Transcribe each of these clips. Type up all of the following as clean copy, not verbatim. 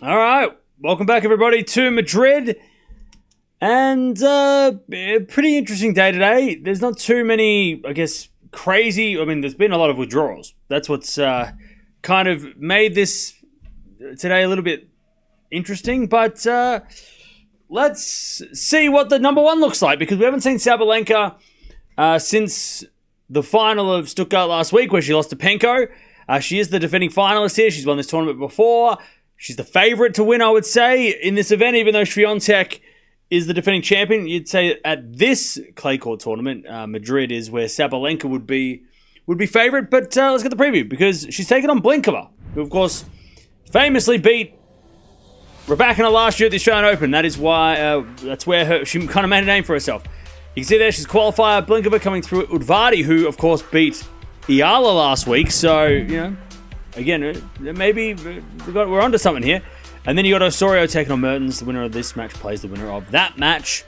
All right, welcome back, everybody, to Madrid. And a pretty interesting day today. There's not too many, I guess, crazy. I mean, there's been a lot of withdrawals. That's what's kind of made this today a little bit interesting. But let's see what the number one looks like, because we haven't seen Sabalenka since the final of Stuttgart last week, where she lost to Penko. She is the defending finalist here. She's won this tournament before. She's the favorite to win, I would say, in this event, even though Swiatek is the defending champion. You'd say at this clay court tournament, Madrid is where Sabalenka would be favorite. But let's get the preview, because she's taken on Blinkova, who, of course, famously beat Raducanu last year at the Australian Open. That is why that's where she kind of made a name for herself. You can see there she's qualifier. Blinkova coming through Udvardi, who, of course, beat Eala last week. So, you know, again, maybe we're onto something here. And then you got Osorio taking on Mertens. The winner of this match plays the winner of that match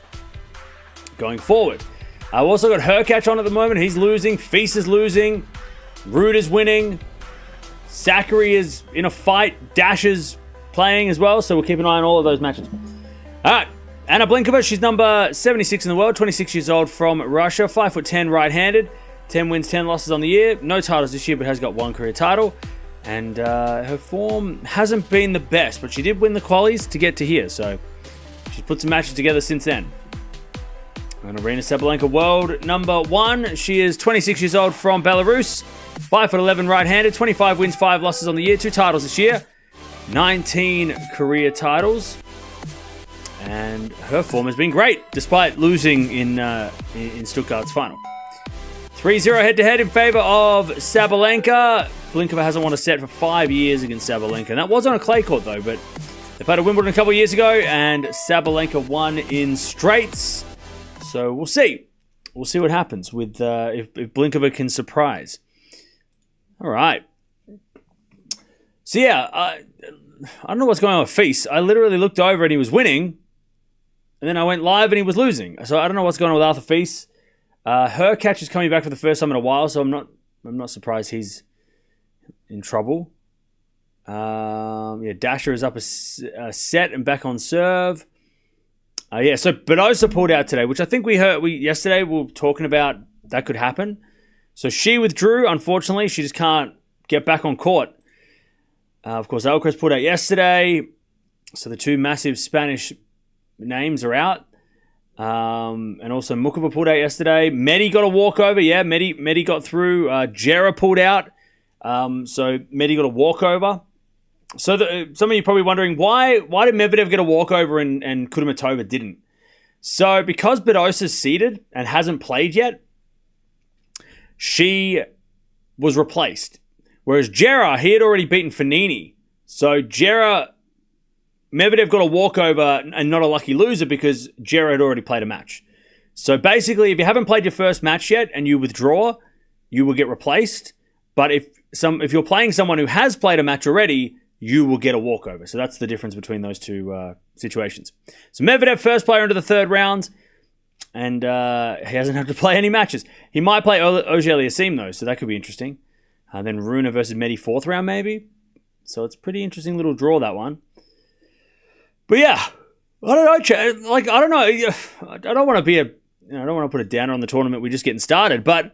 going forward. I've also got Hurkacz on at the moment. He's losing. Fils is losing. Ruud is winning. Zachary is in a fight. Dash is playing as well. So we'll keep an eye on all of those matches. All right. Anna Blinkova, she's number 76 in the world. 26 years old from Russia. 5'10", right-handed. 10 wins, 10 losses on the year. No titles this year, but has got one career title. And her form hasn't been the best, but she did win the qualies to get to here. So she's put some matches together since then. And Aryna Sabalenka, world number one. She is 26 years old from Belarus. 5'11", right-handed. 25 wins, 5 losses on the year. 2 titles this year. 19 career titles. And her form has been great, despite losing in Stuttgart's final. 3-0 head-to-head in favor of Sabalenka. Blinkova hasn't won a set for 5 years against Sabalenka. And that was on a clay court, though. But they played at Wimbledon a couple of years ago, and Sabalenka won in straights. So we'll see. We'll see what happens with if Blinkova can surprise. All right. So, yeah, I don't know what's going on with Fils. I literally looked over and he was winning. And then I went live and he was losing. So I don't know what's going on with Arthur Fils. Hurkacz is coming back for the first time in a while, so I'm not surprised he's in trouble. Dasher is up a set and back on serve. So Badosa pulled out today, which I think yesterday we were talking about that could happen. So she withdrew, unfortunately. She just can't get back on court. Of course, Alcaraz pulled out yesterday. So the two massive Spanish names are out. And also Mutua pulled out yesterday. Medi got a walkover. Yeah, Medi got through. Jera pulled out. So Medi got a walkover. So some of you are probably wondering, why did Medvedev get a walkover and Kudermetova didn't? So because Badosa's seeded and hasn't played yet, she was replaced. Whereas Jera, he had already beaten Fognini. So Medvedev got a walkover and not a lucky loser because Jera had already played a match. So basically, if you haven't played your first match yet and you withdraw, you will get replaced. But if you're playing someone who has played a match already, you will get a walkover. So that's the difference between those two situations. So Medvedev, first player into the third round, and he hasn't had to play any matches. He might play Auger-Aliassime, though, so that could be interesting. Then Rune versus Medi, fourth round, maybe. So it's a pretty interesting little draw, that one. But yeah, I don't know, Chad. Like, I don't know. I don't want to put a downer on the tournament. We're just getting started. But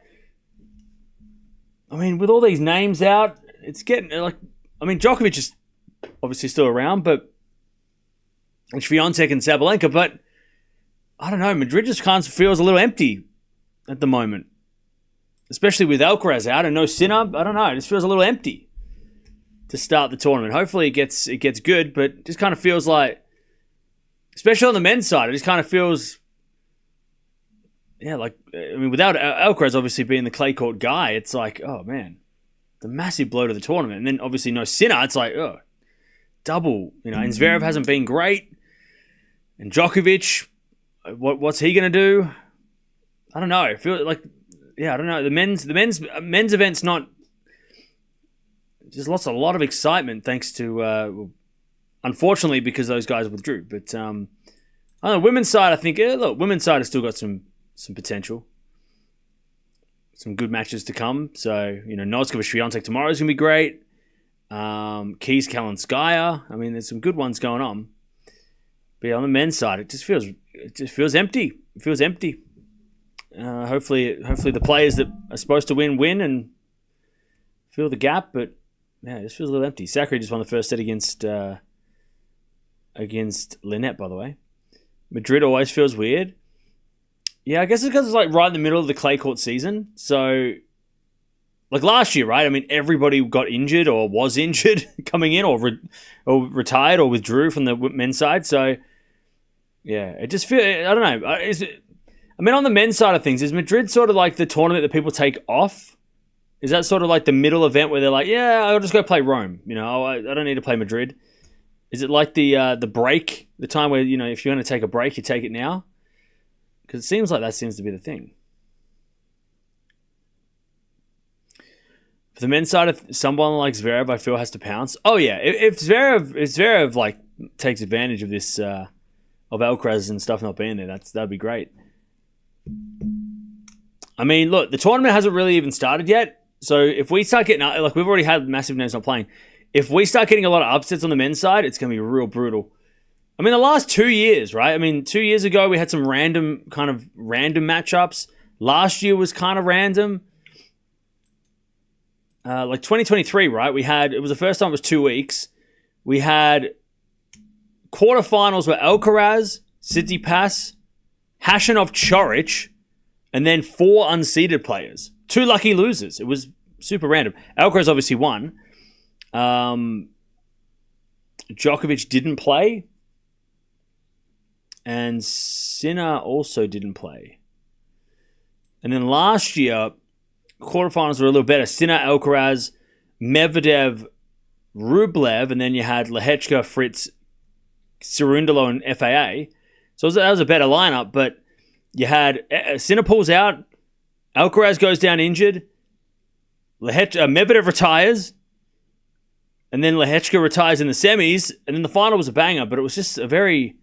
I mean, with all these names out, it's getting like. I mean, Djokovic is obviously still around, but Swiatek and Sabalenka. But I don't know. Madrid just kind of feels a little empty at the moment, especially with Alcaraz out and no Sinner. I don't know. It just feels a little empty to start the tournament. Hopefully, it gets good, but it just kind of feels like. Especially on the men's side, it just kind of feels, without Alcaraz obviously being the clay court guy, it's like, oh man, the massive blow to the tournament. And then obviously no Sinner, it's like, oh, double. And Zverev hasn't been great. And Djokovic, what's he going to do? I don't know. I feel like, I don't know. The men's event's not, just a lot of excitement thanks to, unfortunately, because those guys withdrew. But on the women's side, I think, women's side has still got some potential. Some good matches to come. So, Noskova Swiatek tomorrow is going to be great. Keys Kalinskaya. I mean, there's some good ones going on. But yeah, on the men's side, it just feels empty. It feels empty. Hopefully the players that are supposed to win and fill the gap. But yeah, it just feels a little empty. Sakkari just won the first set against Lynette, by the way. Madrid always feels weird. Yeah, I guess it's because it's like right in the middle of the clay court season. So, like last year, right? I mean, everybody got injured or was injured coming in, or retired or withdrew from the men's side. So, yeah, it just feels. I don't know. On the men's side of things, is Madrid sort of like the tournament that people take off? Is that sort of like the middle event where they're like, yeah, I'll just go play Rome. I don't need to play Madrid. Is it like the break, the time where, if you're going to take a break, you take it now? Because it seems like that seems to be the thing. For the men's side, if someone like Zverev, I feel, has to pounce. Oh yeah, if Zverev like takes advantage of this of Alcaraz and stuff not being there, that'd be great. I mean, look, the tournament hasn't really even started yet. So if we start getting like we've already had massive names not playing. If we start getting a lot of upsets on the men's side, it's going to be real brutal. I mean, the last 2 years, right? I mean, 2 years ago, we had some random matchups. Last year was kind of random. Like 2023, right? It was the first time it was 2 weeks. We had quarterfinals where Alcaraz, Tsitsipas, Hashanov, Chorich, and then 4 unseeded players. 2 lucky losers. It was super random. Alcaraz obviously won. Djokovic didn't play. And Sinner also didn't play. And then last year, quarterfinals were a little better. Sinner, Alcaraz, Medvedev, Rublev, and then you had Lehechka, Fritz, Cerundolo, and FAA. So that was a better lineup, but you had Sinner pulls out, Alcaraz goes down injured, Medvedev retires, and then Lehechka retires in the semis, and then the final was a banger, but it was just a very...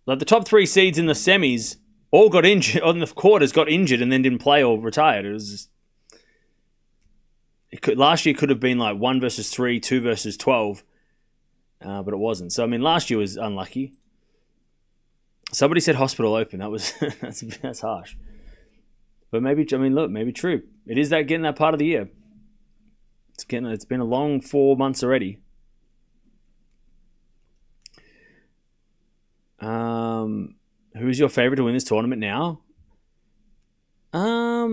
Like the top 3 seeds in the semis all got injured, or in the quarters got injured and then didn't play or retired. It was just... last year could have been like 1 versus 3, 2 versus 12, but it wasn't. So, I mean, last year was unlucky. Somebody said hospital open. That was that's harsh. But maybe true. It is getting that part of the year. It's been a long 4 months already. Who's your favorite to win this tournament now? I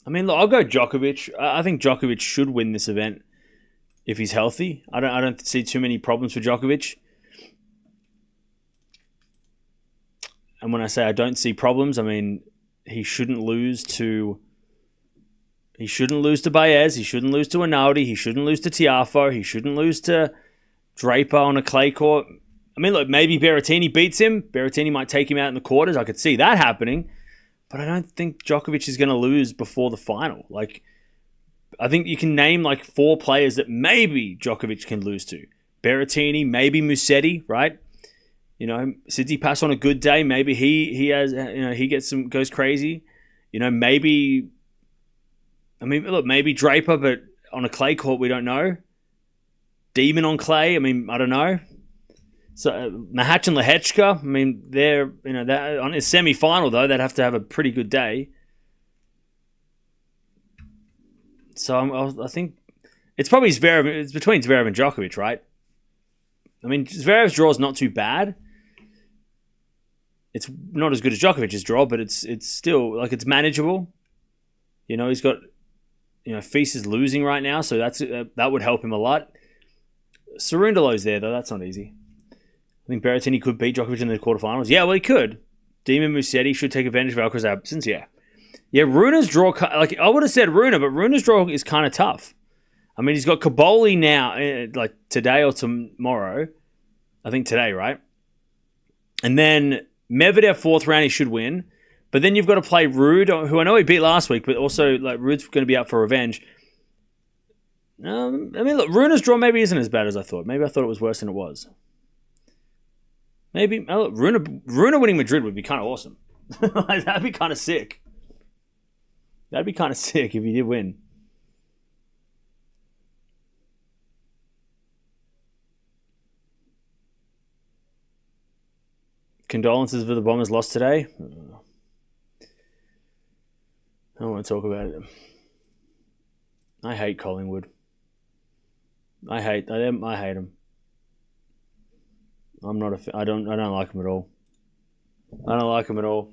mean, look, I'll go Djokovic. I think Djokovic should win this event if he's healthy. I don't see too many problems for Djokovic. And when I say I don't see problems, I mean he shouldn't lose to Baez. He shouldn't lose to Rinaldi. He shouldn't lose to Tiafoe. He shouldn't lose to Draper on a clay court. I mean, look, maybe Berrettini beats him. Berrettini might take him out in the quarters. I could see that happening. But I don't think Djokovic is going to lose before the final. Like, I think you can name like 4 players that maybe Djokovic can lose to. Berrettini, maybe Musetti, right? Tsitsipas on a good day, maybe he has, he gets goes crazy. Maybe Draper, but on a clay court, we don't know. Demon on clay, I don't know. So Mahatch and Lehechka, they're, that on a semi-final though, they'd have to have a pretty good day. So I think it's probably Zverev. It's between Zverev and Djokovic, right? Zverev's draw is not too bad. It's not as good as Djokovic's draw, but it's still like it's manageable. He's got, Fils is losing right now, so that would help him a lot. Cerundolo's there though. That's not easy. I think Berrettini could beat Djokovic in the quarterfinals. Yeah, well, he could. Demon Musetti should take advantage of Alcaraz's absence. Yeah. Rune's draw, like I would have said Rune, but Rune's draw is kind of tough. He's got Caboli now, like today or tomorrow. I think today, right? And then Medvedev 4th round, he should win. But then you've got to play Rude, who I know he beat last week, but also like Rude's going to be out for revenge. Look, Rune's draw maybe isn't as bad as I thought. Maybe I thought it was worse than it was. Maybe Rune winning Madrid would be kind of awesome. Like, that'd be kind of sick. That'd be kind of sick if he did win. Condolences for the Bombers lost today. I don't want to talk about it. I hate Collingwood. I hate them. I hate them. I'm not a. I don't like them at all. I don't like them at all.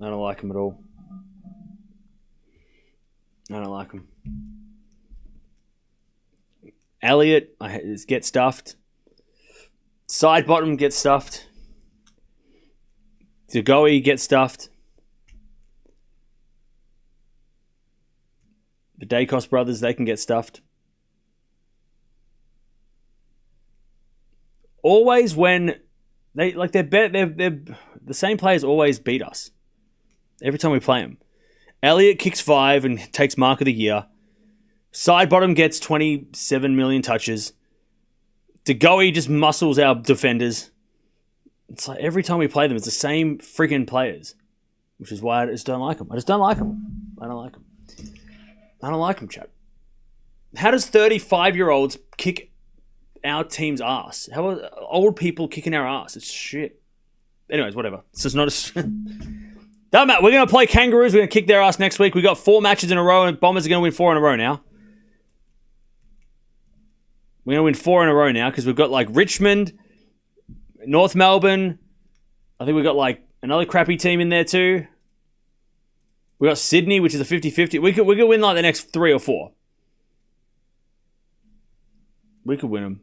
I don't like them at all. I don't like them. Elliot, get stuffed. Side bottom, get stuffed. Djokovic, get stuffed. The Dacos brothers, they can get stuffed. Always when they're the same players always beat us. Every time we play them. Elliot kicks 5 and takes mark of the year. Side bottom gets 27 million touches. Djokovic just muscles our defenders. It's like every time we play them, it's the same friggin' players. Which is why I just don't like them. I just don't like them. I don't like them. I don't like them, chap. How does 35-year-olds kick our team's ass? How are old people kicking our ass? It's shit. Anyways, whatever. It's just not a... Doesn't matter. We're going to play Kangaroos. We're going to kick their ass next week. We got 4 matches in a row, and Bombers are going to win 4 in a row now. We're going to win 4 in a row now because we've got like Richmond, North Melbourne. I think we've got like another crappy team in there too. We got Sydney, which is a 50-50. We could win like the next 3 or 4. We could win them.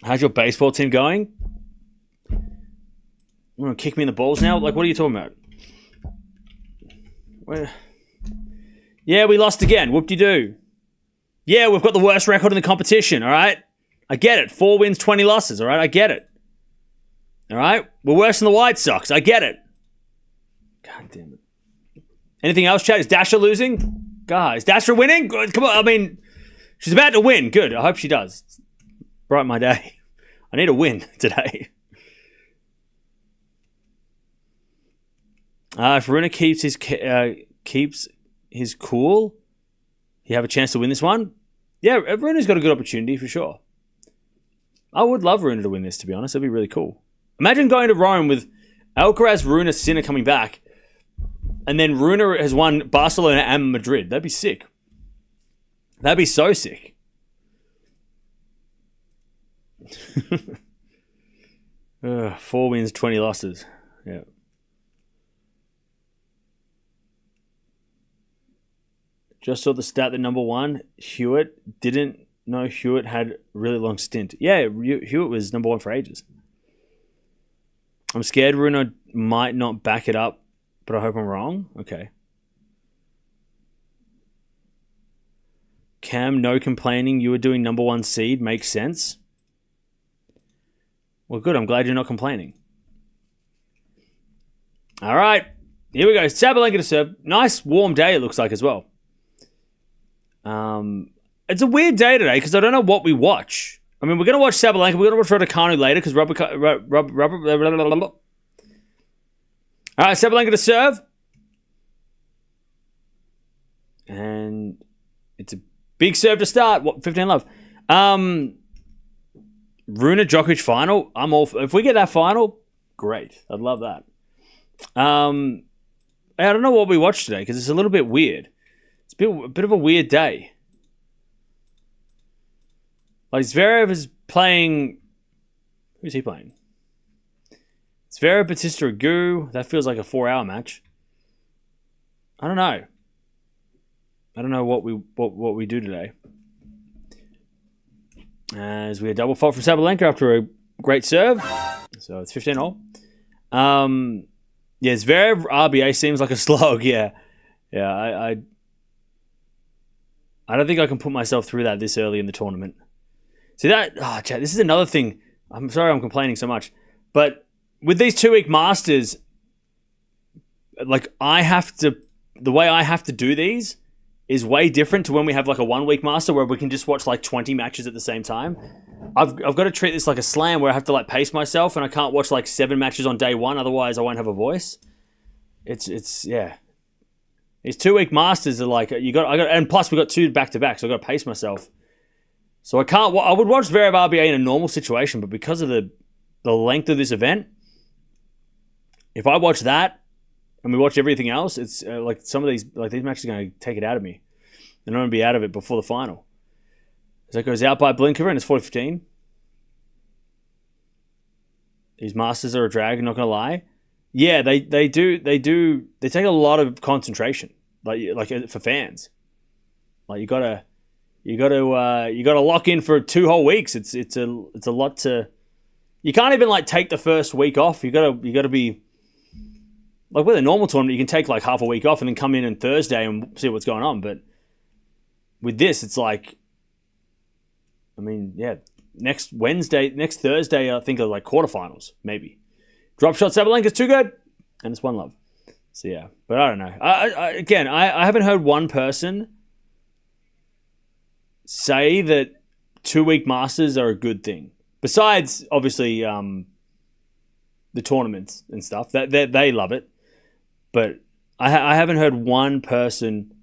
How's your baseball team going? You want to kick me in the balls now? Like, what are you talking about? Yeah, we lost again. Whoop-de-doo. Yeah, we've got the worst record in the competition, all right? I get it. 4 wins, 20 losses, all right? I get it. All right? We're worse than the White Sox. I get it. God damn it. Anything else, Chad? Is Dasha losing? God, is Dasha winning? Good. Come on. I mean, she's about to win. Good. I hope she does. Brighten my day. I need a win today. If Runa keeps his cool, you have a chance to win this one. Yeah, Runa's got a good opportunity for sure. I would love Runa to win this, to be honest. That'd be really cool. Imagine going to Rome with Alcaraz, Runa, Sinner coming back, and then Runa has won Barcelona and Madrid. That'd be sick. That'd be so sick. 4 wins, 20 losses. Yeah. Just saw the stat that number 1, Hewitt, didn't know Hewitt had a really long stint. Yeah, Hewitt was number 1 for ages. I'm scared Runa might not back it up, but I hope I'm wrong. Okay. Cam, no complaining. You were doing number 1 seed. Makes sense. Well, good. I'm glad you're not complaining. All right. Here we go. Sabalenka to serve. Nice warm day it looks like as well. It's a weird day today because I don't know what we watch. I mean, we're going to watch Sabalenka. We're going to watch Raducanu later because All right, Sabalenka to serve. And it's a big serve to start. 15 love. Runa Djokovic final. I'm all if we get that final, great. I'd love that. I don't know what we watched today because it's a little bit weird. It's a bit of a weird day. Like Zverev is playing. Who's he playing? Zverev, Batista, Agu. That feels like a 4-hour match. I don't know. I don't know what we do today. As we had double fault from Sabalenka after a great serve. So it's 15-all. Yeah, Zverev RBA seems like a slog. Yeah. I don't think I can put myself through that this early in the tournament. See that? Chad, this is another thing. I'm sorry I'm complaining so much. But with these 2-week Masters, like the way I have to do these is way different to when we have like a 1-week Master where we can just watch like 20 matches at the same time. I've got to treat this like a slam where I have to like pace myself and I can't watch like 7 matches on day 1, otherwise I won't have a voice. yeah. These 2-week Masters are like and plus we got 2 back-to-back, so I got to pace myself. So I would watch Zverev RBA in a normal situation, but because of the length of this event, if I watch that and we watch everything else, it's like some of these matches are going to take it out of me. And I'm going to be out of it before the final. So it goes out by Blinkova and it's 40-15. These Masters are a drag, I'm not going to lie. Yeah, they take a lot of concentration, like for fans. Like you gotta lock in for 2 whole weeks. It's a lot to. You can't even like take the first week off. You gotta be like with a normal tournament. You can take like half a week off and then come in on Thursday and see what's going on. But with this, it's like, I mean, yeah, next Thursday, I think are like quarterfinals maybe. Drop shot Sabalenka's too good, and it's 1-love. So yeah, but I don't know. I haven't heard one person say that 2-week Masters are a good thing. Besides, obviously, the tournaments and stuff, that they love it. But I haven't heard one person.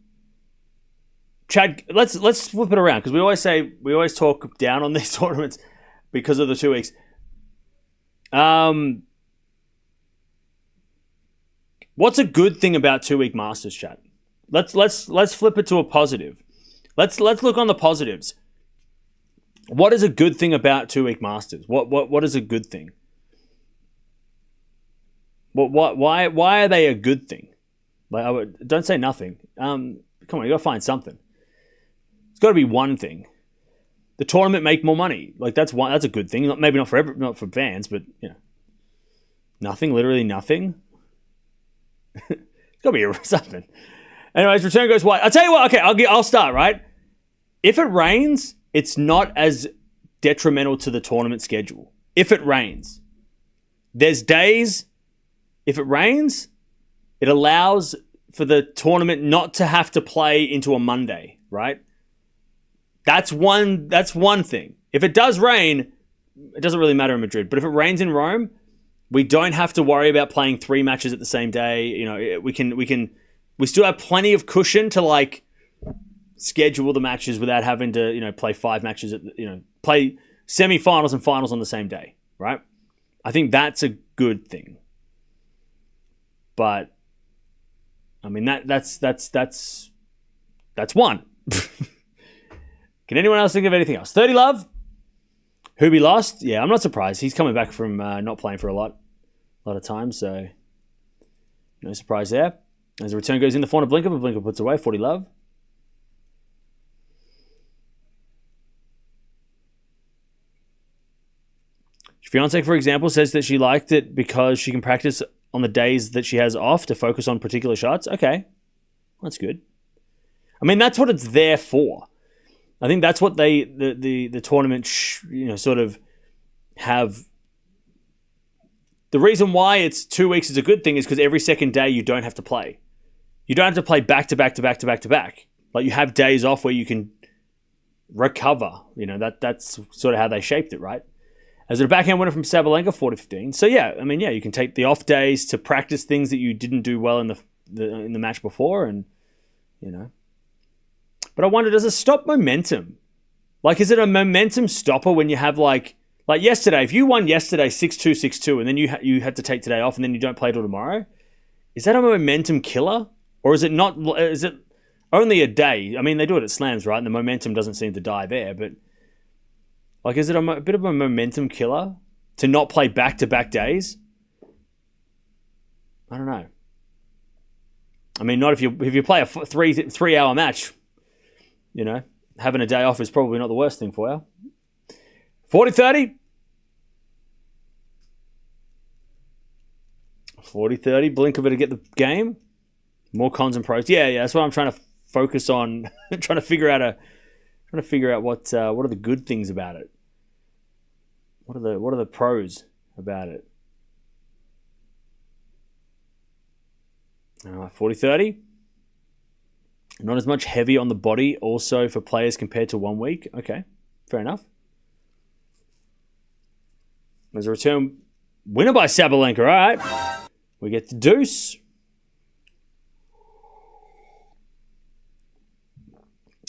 Chad, let's flip it around because we always talk down on these tournaments because of the 2 weeks. What's a good thing about 2-week Masters, Chad? Let's flip it to a positive. Let's look on the positives. What is a good thing about 2-week Masters? What is a good thing? Why are they a good thing? Like don't say nothing. Come on, you gotta find something. It's got to be one thing. The tournament make more money. Like that's a good thing. Maybe not for fans, but you know, nothing. Literally nothing. It's got to be something. Anyways, return goes wide. I'll tell you what. Okay, I'll start, right? If it rains, it's not as detrimental to the tournament schedule. If it rains. There's days, if it rains, it allows for the tournament not to have to play into a Monday, right? That's one thing. If it does rain, it doesn't really matter in Madrid. But if it rains in Rome, we don't have to worry about playing 3 matches at the same day. You know, we still have plenty of cushion to like schedule the matches without having to, you know, play 5 matches play semi-finals and finals on the same day, right? I think that's a good thing. But I mean that's one. Can anyone else think of anything else? 30 Love, Hubie lost. Yeah, I'm not surprised. He's coming back from not playing for a lot of time, so no surprise there. As the return goes in, the forehand of Blinkova, Blinkova puts away. 40 Love. Fiance, for example, says that she liked it because she can practice on the days that she has off to focus on particular shots. Okay, that's good. I mean, that's what it's there for. I think that's what the tournament sort of have. The reason why it's 2 weeks is a good thing is because every second day you don't have to play. You don't have to play back to back to back to back to back. Like you have days off where you can recover. You know, that's sort of how they shaped it, right? As a backhand winner from Sabalenka, 40-15. So yeah, I mean, yeah, you can take the off days to practice things that you didn't do well in the match before, and you know. But I wonder, does it stop momentum? Like, is it a momentum stopper when you have like yesterday? If you won yesterday 6-2, 6-2, and then you had to take today off, and then you don't play till tomorrow, is that a momentum killer, or is it not? Is it only a day? I mean, they do it at slams, right? And the momentum doesn't seem to die there, but. Like, is it a bit of a momentum killer to not play back-to-back days? I don't know. I mean, not if you play a 3-hour match, you know, having a day off is probably not the worst thing for you. 40-30. 40-30. Blinkova to get the game. More cons and pros. Yeah, that's what I'm trying to focus on. trying to figure out what are the good things about it. What are the pros about it? 40-30. Not as much heavy on the body also for players compared to 1 week. Okay, fair enough. There's a return winner by Sabalenka. All right. We get the deuce.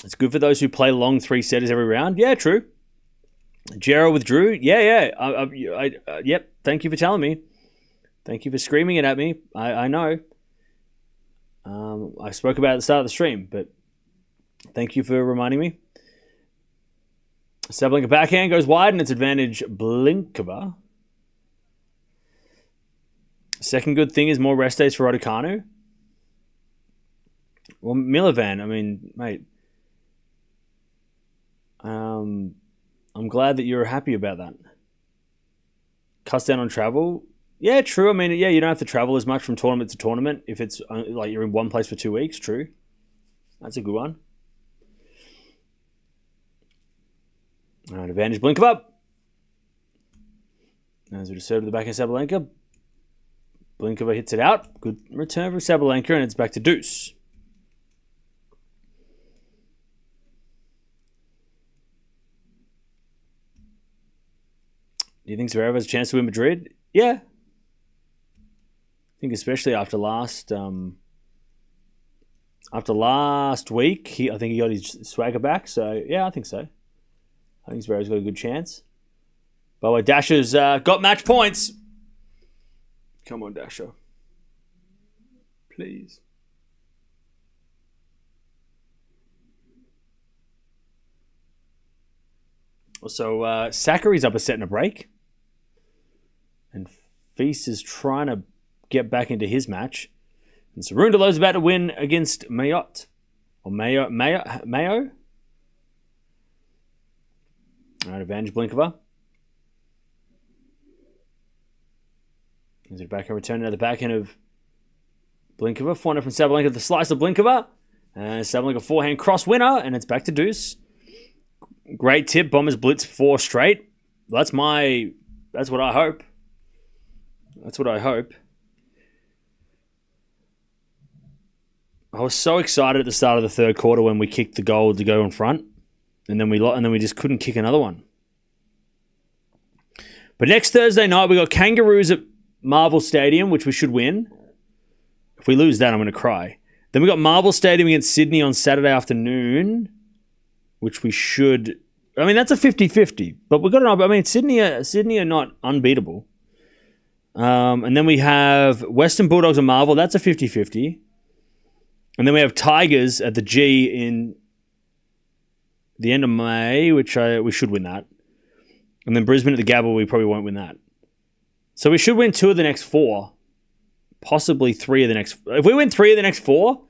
It's good for those who play long 3-setters every round. Yeah, true. Gerald withdrew. Yeah. Yep. Thank you for telling me. Thank you for screaming it at me. I know. I spoke about it at the start of the stream, but thank you for reminding me. Sabalenka backhand goes wide, and it's advantage Blinkova. Second good thing is more rest days for Raducanu. Well, Milovan, I mean, mate, I'm glad that you're happy about that. Cuts down on travel. Yeah, true. I mean, yeah, you don't have to travel as much from tournament to tournament if it's like you're in one place for 2 weeks. True. That's a good one. All right, advantage Blinkova. As we just serve to the back of Sabalenka. Blinkova hits it out. Good return from Sabalenka, and it's back to deuce. Do you think Zverev has a chance to win Madrid? Yeah. I think especially after last week, I think he got his swagger back. So, yeah, I think so. I think Zverev's got a good chance. By the way, Dasher's got match points. Come on, Dasher. Please. Also, Sakkari's up a set and a break. And Feast is trying to get back into his match. And Cerundolo's about to win against Mayotte. Or Mayo? All right, advantage Blinkova. Is it back and returning to the backhand of Blinkova. Forehand from Sabalenka, the slice of Blinkova. And Sabalenka forehand cross winner, and it's back to deuce. Great tip. Bombers blitz 4 straight. That's what I hope. That's what I hope. I was so excited at the start of the third quarter when we kicked the goal to go in front, and then we just couldn't kick another one. But next Thursday night we got Kangaroos at Marvel Stadium, which we should win. If we lose that, I'm going to cry. Then we got Marvel Stadium against Sydney on Saturday afternoon, which we should. I mean, that's a 50-50, but we've got an. I mean, Sydney are not unbeatable. And then we have Western Bulldogs and Marvel. That's a 50-50. And then we have Tigers at the G in the end of May, which we should win that. And then Brisbane at the Gabba, we probably won't win that. So we should win 2 of the next 4, possibly 3 of the next. If we win 3 of the next 4,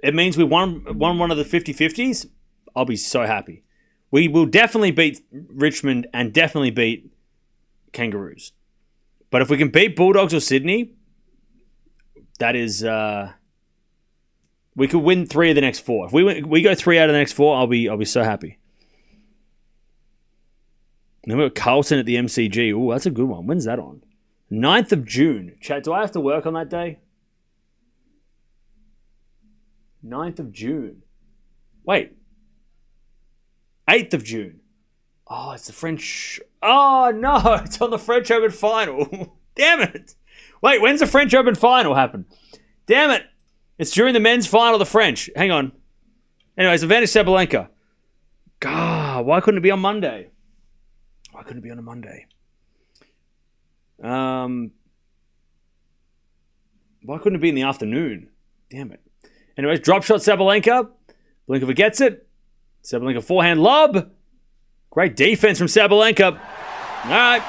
it means we won one of the 50-50s. I'll be so happy. We will definitely beat Richmond and definitely beat Kangaroos. But if we can beat Bulldogs or Sydney, that is. We could win 3 of the next 4. If we go 3 out of the next 4, I'll be so happy. And then we've got Carlton at the MCG. Oh, that's a good one. When's that on? 9th of June. Chat, do I have to work on that day? 9th of June. Wait. 8th of June. Oh, it's the French. Oh, no. It's on the French Open final. Damn it. Wait, when's the French Open final happen? Damn it. It's during the men's final of the French. Hang on. Anyways, advantage Sabalenka. God, why couldn't it be on Monday? Why couldn't it be on a Monday? Why couldn't it be in the afternoon? Damn it. Anyways, drop shot Sabalenka. Blinkova gets it. Sabalenka forehand lob. Great defense from Sabalenka. All right.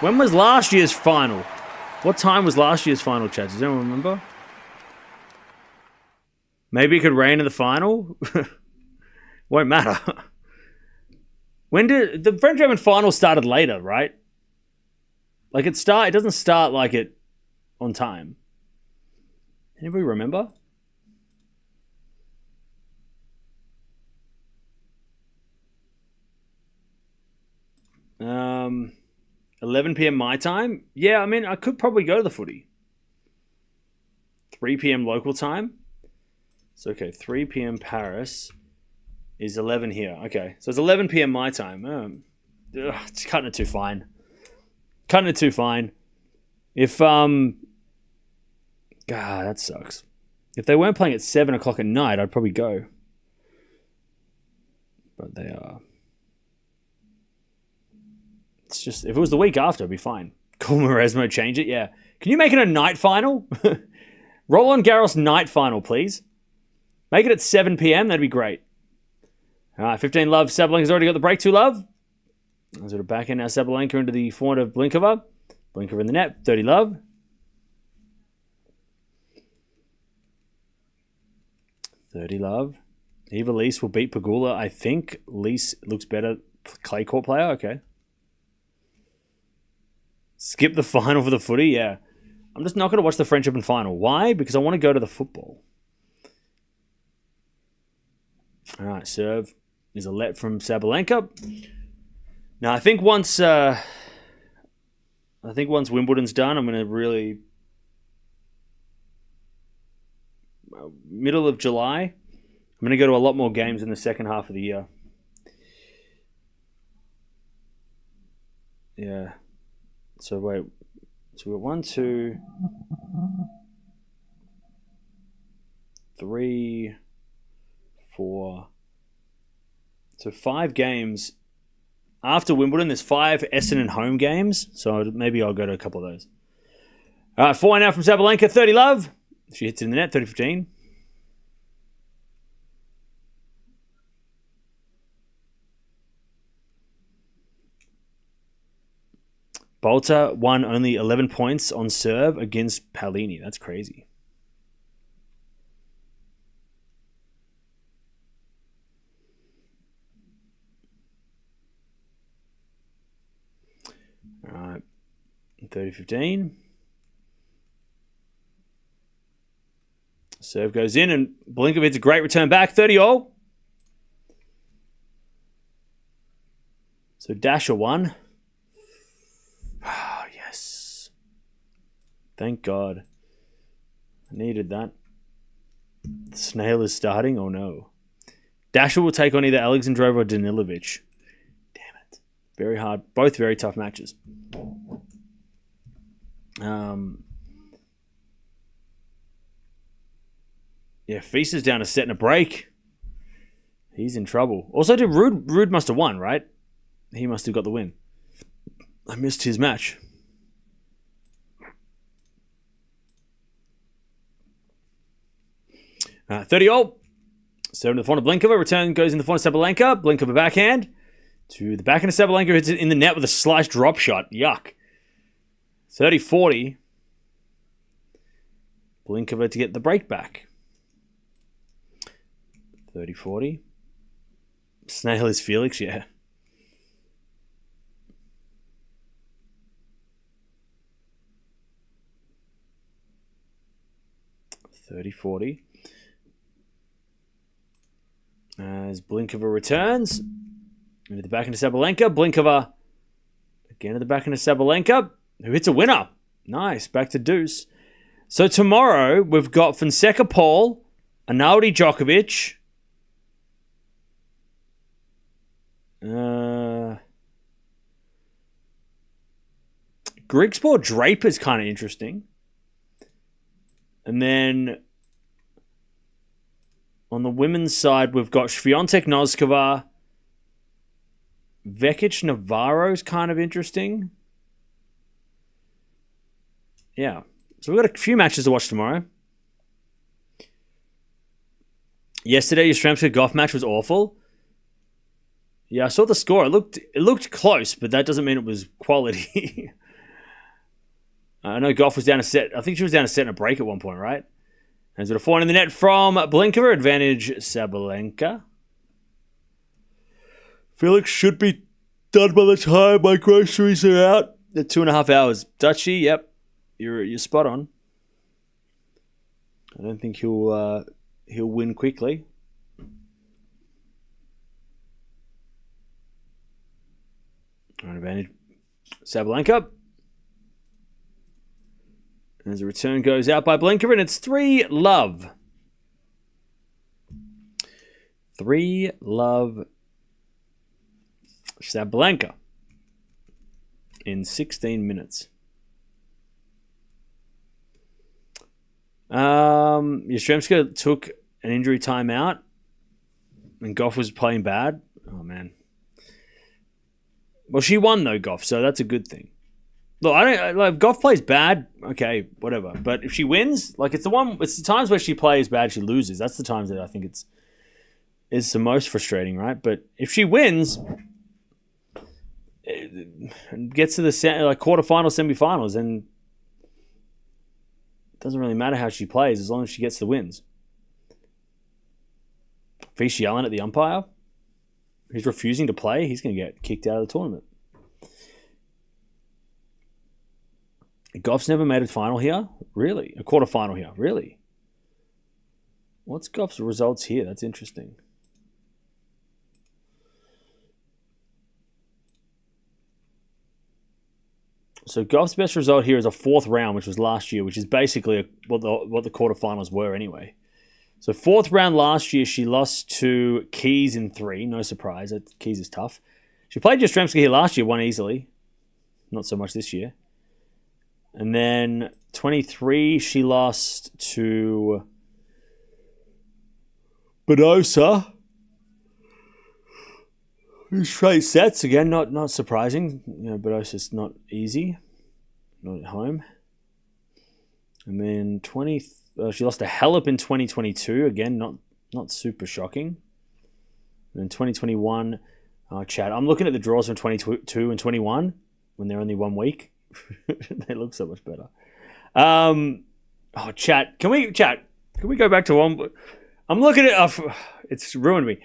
When was last year's final? What time was last year's final, chat? Does anyone remember? Maybe it could rain in the final? Won't matter. When did the French Open final started later, right? Like it doesn't start like it on time. Anybody remember? 11 p.m. my time? Yeah, I mean, I could probably go to the footy. 3 p.m. local time? So, okay, 3 p.m. Paris is 11 here. Okay, so it's 11 p.m. my time. It's cutting it too fine. Cutting it too fine. If God, that sucks. If they weren't playing at 7 o'clock at night, I'd probably go. But they are. It's just, if it was the week after, it'd be fine. Cool, Maresmo, change it, yeah. Can you make it a night final? Roland Garros night final, please. Make it at 7 p.m. That'd be great. All right, 15 love. Sabalenka's already got the break 2 love. Sort of back in now. Sabalenka into the forehand of Blinkova. Blinkova in the net. 30 love. 30 love. Eva Lees will beat Pegula. I think Lees looks better. Clay court player? Okay. Skip the final for the footy? Yeah. I'm just not going to watch the French Open final. Why? Because I want to go to the football. All right, serve is a let from Sabalenka. Now, I think once Wimbledon's done, I'm going to really middle of July. I'm going to go to a lot more games in the second half of the year. Yeah. So wait. So we've got 1, 2, 3, 4. So 5 games. After Wimbledon, there's 5 Essendon home games. So maybe I'll go to a couple of those. All right, 4 now from Sabalenka. 30 love. She hits it in the net. 30-15. Bolter won only 11 points on serve against Paolini. That's crazy. All right. 30-15. Serve goes in and Blinkova hits a great return back. 30-all. So Dasher won. Oh, yes. Thank God. I needed that. The snail is starting. Oh, no. Dasher will take on either Alexandrova or Danilovic. Damn it. Very hard. Both very tough matches. Yeah, Feast is down a set and a break. He's in trouble. Also, Rude must have won, right? He must have got the win. I missed his match. 30-all. Serve to the front of Blinkova. Return goes in the front of Sabalenka. Blinkova backhand. To the backhand of Sabalenka. Hits it in the net with a slice drop shot. Yuck. 30-40. Blinkova to get the break back. 30-40. Snail is Felix, yeah. $30-40. As Blinkova returns. Into the back into Sabalenka. Blinkova again at the back into Sabalenka, who hits a winner. Nice. Back to deuce. So tomorrow we've got Fonseca Paul, Arnaud Djokovic. Grigspor Draper is kind of interesting. And then on the women's side, we've got Swiatek Noskova. Vekic Navarro is kind of interesting. Yeah. So we've got a few matches to watch tomorrow. Yesterday, your Yastrzemska Goff match was awful. Yeah, I saw the score. It looked close, but that doesn't mean it was quality. I know Goff was down a set. I think she was down a set and a break at one point, right? And a forehand in the net from Blinkova. Advantage Sabalenka. Felix should be done by the time my groceries are out. They're 2.5 hours. Dutchie, yep. You're spot on. I don't think he'll win quickly. Advantage Sabalenka. As the return goes out by Blinkova, and it's 3-love. 3-love Sabalenka in 16 minutes. Yastrzemska took an injury timeout, and Gauff was playing bad. Oh man. Well, she won though, Gauff, so that's a good thing. Look, I don't like if Gauff plays bad. Okay, whatever. But if she wins, like it's the times where she plays bad, she loses. That's the times that I think it's the most frustrating, right? But if she wins, gets to the quarterfinals, semifinals, and it doesn't really matter how she plays as long as she gets the wins. If he's yelling at the umpire, he's refusing to play, he's going to get kicked out of the tournament. Gauff's never made a final here? Really? A quarterfinal here? Really? What's Gauff's results here? That's interesting. So Gauff's best result here is a fourth round, which was last year, which is basically what the quarterfinals were anyway. So fourth round last year, she lost to Keys in 3. No surprise. Keys is tough. She played Yastrzemska here last year, won easily. Not so much this year. And then 23, she lost to Badosa. Straight sets again, not surprising. You know, Badosa's not easy, not at home. And then she lost to Halep in 2022 again, not super shocking. And then 2021, Chad. I'm looking at the draws from 22 and 21 when they're only 1 week. They look so much better. Chat. Can we go back to one? I'm looking at it's ruined me.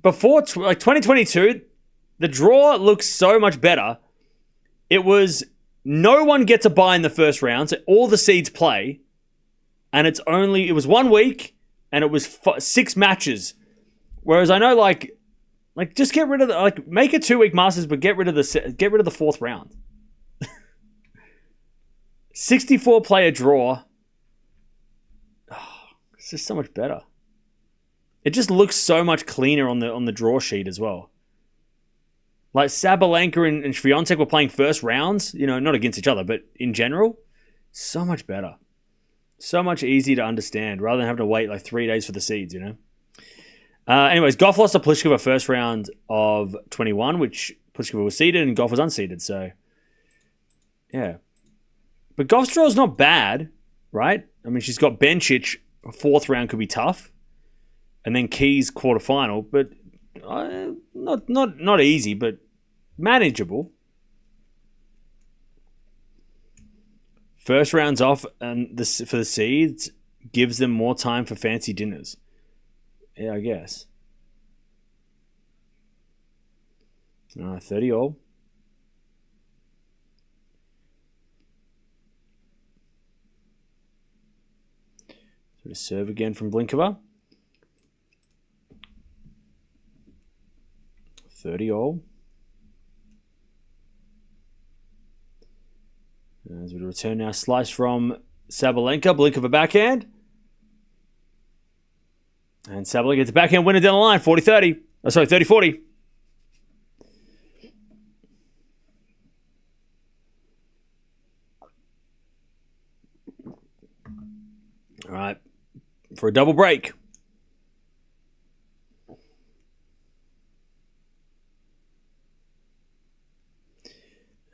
Before 2022, the draw looks so much better. It was no one gets a bye in the first round, so all the seeds play, and it was 1 week and it was 6 matches. Whereas I know like just get rid of make a 2-week Masters, but get rid of the fourth round. 64 player draw. It's just so much better. It just looks so much cleaner on the draw sheet as well. Like Sabalenka and Swiatek were playing first rounds, not against each other, but in general, so much better. So much easier to understand rather than having to wait like 3 days for the seeds, Anyways, Gauff lost to Pliskova first round of 21, which Pliskova was seeded and Gauff was unseeded, so yeah. But Gauff's draw is not bad, right? I mean, she's got Bencic, fourth round could be tough. And then Keys quarterfinal, but not easy, but manageable. First round's off, and for the seeds gives them more time for fancy dinners. Yeah, I guess. 30 all. So to serve again from Blinkova. 30 all. As we return now, slice from Sabalenka. Blinkova backhand. And Sabalenka gets a backhand winner down the line. 40-30. 30-40. All right. For a double break.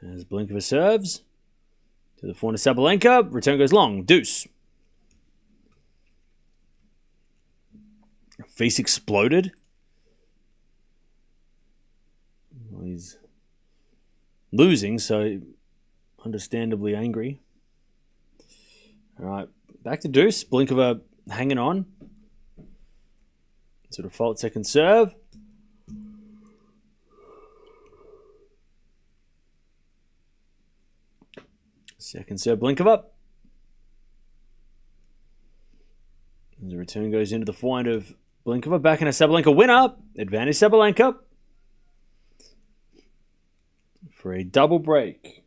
As Blinkova serves to the forehand of Sabalenka. Return goes long. Deuce. Face exploded. Well, he's losing, so understandably angry. All right. Back to deuce. Blinkova hanging on. Sort of fault second serve. Second serve, Blinkova. As the return goes into the forehand of Blinkova. Back in a Sabalenka winner. Advantage Sabalenka. For a double break.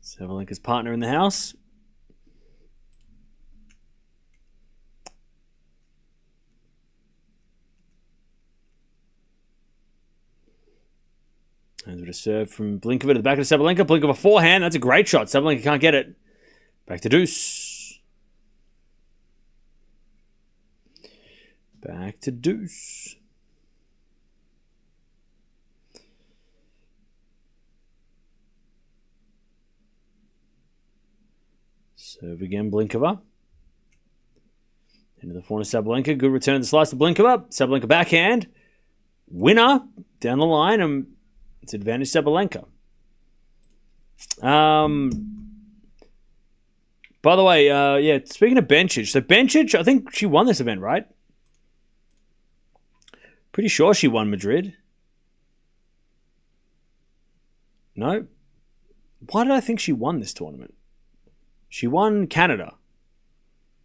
Sabalenka's partner in the house. As we bit of serve from Blinkova to the back of Sabalenka. Blinkova forehand. That's a great shot. Sabalenka can't get it. Back to deuce. Back to deuce. Serve again, Blinkova. Into the corner, Sabalenka. Good return of the slice to Blinkova. Sabalenka backhand. Winner down the line, and it's advantage Sabalenka. By the way, yeah, speaking of Bencic, so Bencic, I think she won this event, right? Pretty sure she won Madrid. No? Why did I think she won this tournament? She won Canada.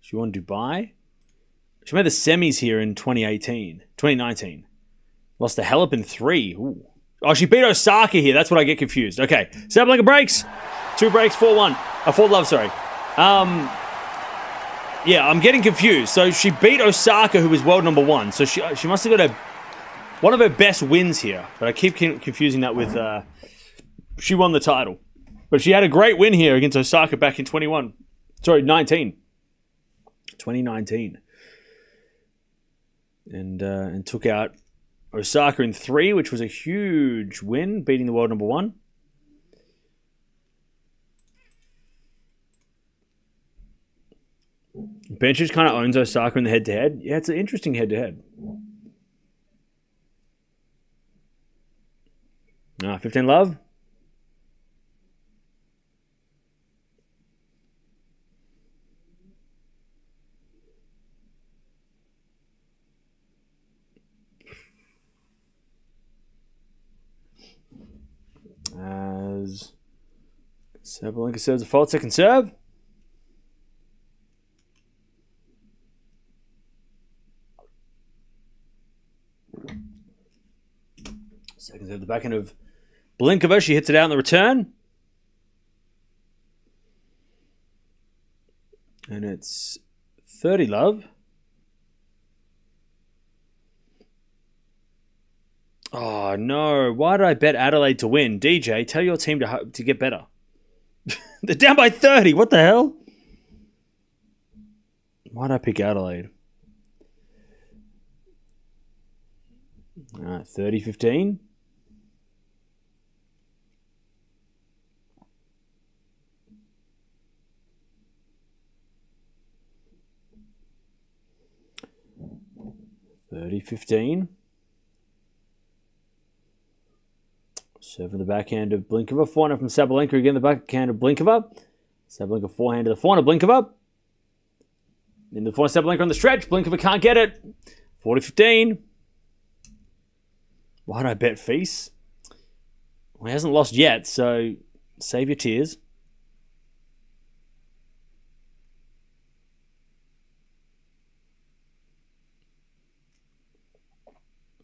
She won Dubai. She made the semis here in 2019. Lost to Halep in 3. Ooh. Oh, she beat Osaka here. That's what I get confused. Okay. Sabalenka breaks. 2 breaks, 4-1. 4-love, sorry. Yeah, I'm getting confused. So she beat Osaka, who was world number 1. So she must have got one of her best wins here. But I keep confusing that with she won the title. But she had a great win here against Osaka back in 2019. And took out Osaka in 3, which was a huge win, beating the world number 1. Bencic kind of owns Osaka in the head-to-head. Yeah, it's an interesting head-to-head. 15 love. As Sabalenka serves a fault, second serve. Second serve, the backhand of Blinkova. She hits it out in the return. And it's 30 love. Oh, no. Why did I bet Adelaide to win? DJ, tell your team to get better. They're down by 30. What the hell? Why did I pick Adelaide? All right, 30-15. Serve in the backhand of Blinkova. Forehand from Sabalenka. Again, the backhand of Blinkova. Sabalenka forehand to the forehand of Blinkova. In the forehand, Sabalenka on the stretch. Blinkova can't get it. 40-15. Why did I bet Feast? Well, he hasn't lost yet, so save your tears.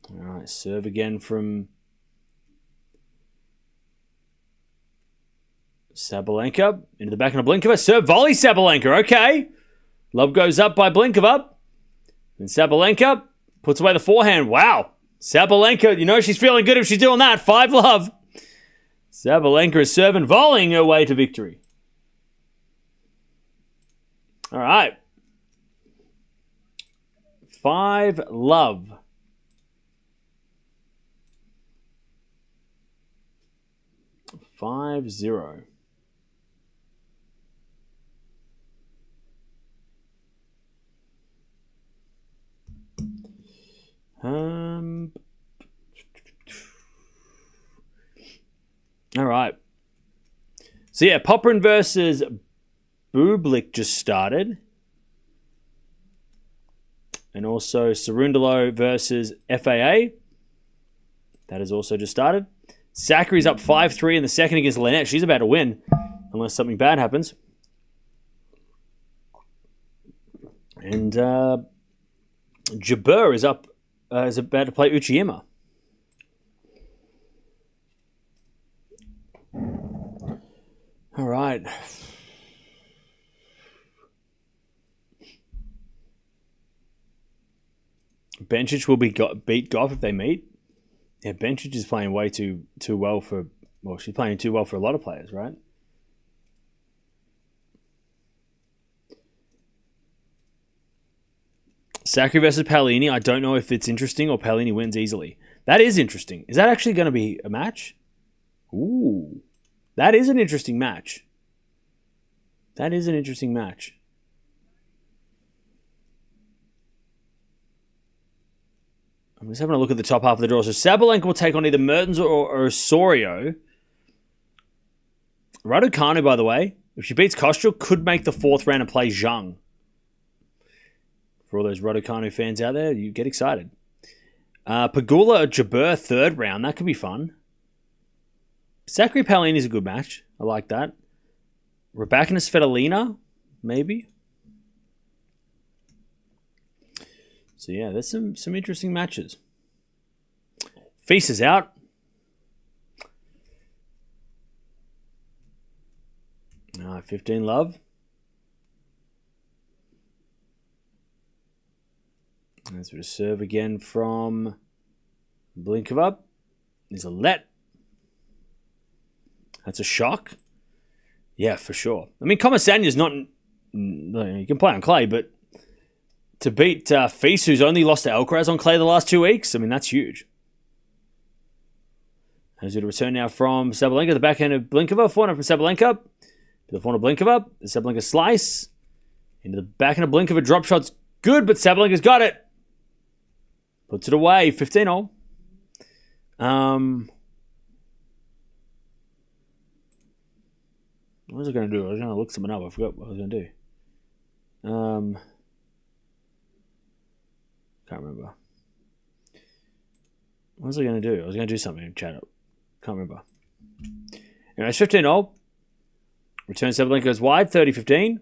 All right, serve again from Sabalenka. Into the backhand of Blinkova. Serve volley Sabalenka. Okay. Love goes up by Blinkova. And Sabalenka puts away the forehand. Wow. Sabalenka, you know she's feeling good if she's doing that. 5 love. Sabalenka is serving, volleying her way to victory. All right. 5 love. Five zero. All right. So yeah, Poprin versus Bublik just started. And also Cerundolo versus FAA. That has also just started. Sakkari's up 5-3 in the second against Lynette. She's about to win, unless something bad happens. And Jabeur is up, is about to play Uchiyama. All right. Bencic will beat Gauff if they meet. Yeah, Bencic is playing way too well for... Well, she's playing too well for a lot of players, right? Sakari versus Paolini. I don't know if it's interesting or Paolini wins easily. That is interesting. Is that actually going to be a match? Ooh. That is an interesting match. That is an interesting match. I'm just having a look at the top half of the draw. So Sabalenka will take on either Mertens or Osorio. Raducanu, by the way, if she beats Kostyuk, could make the fourth round and play Zhang. For all those Raducanu fans out there, you get excited. Pegula or Jabeur, third round. That could be fun. Sakari Paolini is a good match. I like that. Raducanu Svitolina, maybe. So yeah, there's some interesting matches. Feast is out. Ah, 15 love. There's a serve again from Blinkova. There's a let. That's a shock. Yeah, for sure. I mean, Comesanya's not... You can play on clay, but to beat Feast, who's only lost to Alcaraz on clay the last 2 weeks, I mean, that's huge. There's a return now from Sabalenka. The backhand of Blinkova. Forehand from Sabalenka. To the forehand of Blinkova. The Sabalenka slice. Into the backhand of Blinkova. Drop shot's good, but Sabalenka's got it. Puts it away. 15-all. What was I going to do? I was going to look something up. I forgot what I was going to do. Can't remember. What was I going to do? I was going to do something. Chat up. Can't remember. Anyway, it's 15-all. Return Sabalenka goes wide. 30-15.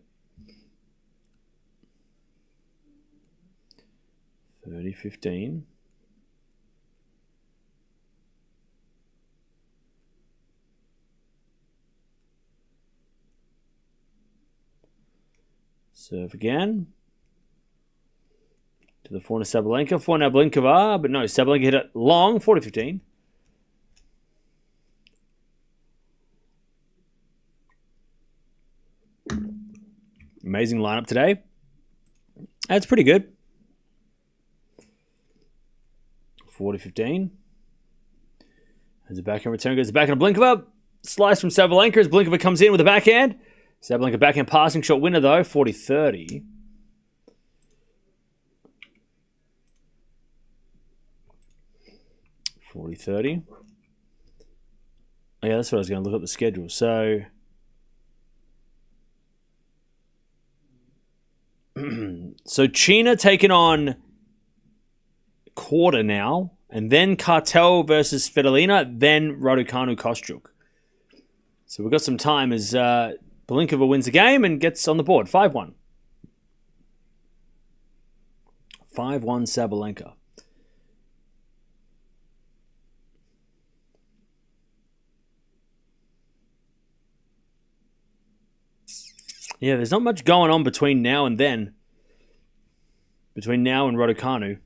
30-15. Serve again. To the forehand of Sabalenka. Forehand Blinkova, but no, Sabalenka hit it long. 40-15. Amazing lineup today. That's pretty good. 40-15. As the backhand return goes the backhand of Blinkova. Slice from Sabalenka as Blinkova comes in with a backhand. Sabalenka backhand passing shot winner though. 40-30. 40-30. Oh yeah, that's what I was going to look at the schedule. So China taking on Quarter now, and then Cartel versus Svitolina, then Raducanu Kostyuk. So we've got some time as Blinkova wins the game and gets on the board. 5-1. 5-1 Sabalenka. Yeah, there's not much going on between now and then. Between now and Raducanu.